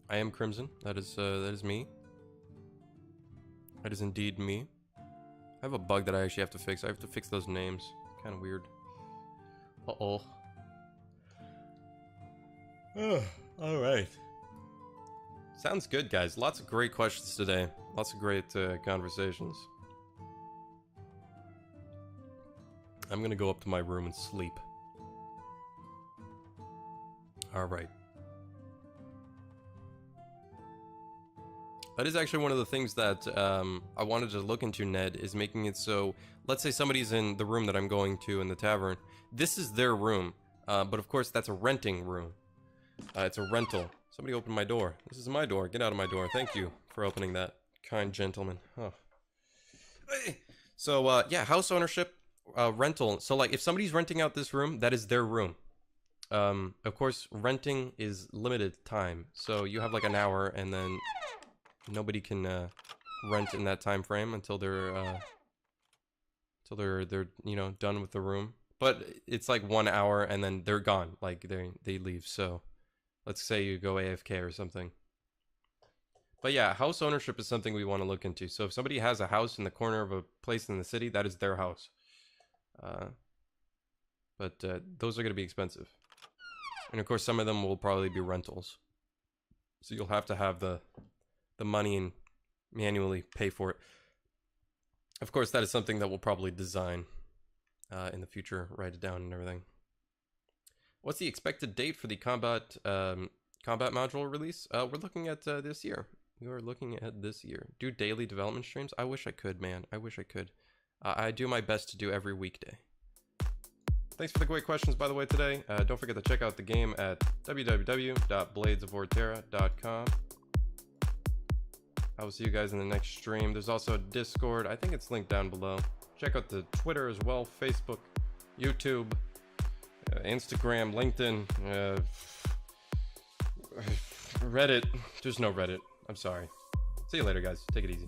I am Crimson. That is me. That is indeed me. I have a bug that I actually have to fix. I have to fix those names. Kind of weird. Uh-oh. Alright. Sounds good, guys. Lots of great questions today. Lots of great conversations. I'm gonna go up to my room and sleep. Alright. That is actually one of the things that I wanted to look into, Ned, is making it so, let's say somebody's in the room that I'm going to in the tavern. This is their room, but of course that's a renting room. It's a rental. Somebody opened my door. This is my door. Get out of my door. Thank you for opening that, kind gentleman. Oh. So, yeah, house ownership, rental. So, like, if somebody's renting out this room, that is their room. Of course, renting is limited time. So you have like an hour, and then nobody can rent in that time frame until they're you know, done with the room. But it's like 1 hour, and then they're gone. Like they leave. So let's say you go AFK or something. But yeah, house ownership is something we want to look into. So if somebody has a house in the corner of a place in the city, that is their house. But those are going to be expensive. And of course, some of them will probably be rentals. So you'll have to have the money and manually pay for it. Of course, that is something that we'll probably design in the future, write it down and everything. What's the expected date for the combat module release? We're looking at this year. We are looking at this year. Do daily development streams? I wish I could, man. I wish I could. I do my best to do every weekday. Thanks for the great questions, by the way, today. Don't forget to check out the game at www.bladesoforterra.com. I will see you guys in the next stream. There's also a Discord. I think it's linked down below. Check out the Twitter as well, Facebook, YouTube, Instagram, LinkedIn, Reddit. There's no Reddit. I'm sorry. See you later, guys. Take it easy.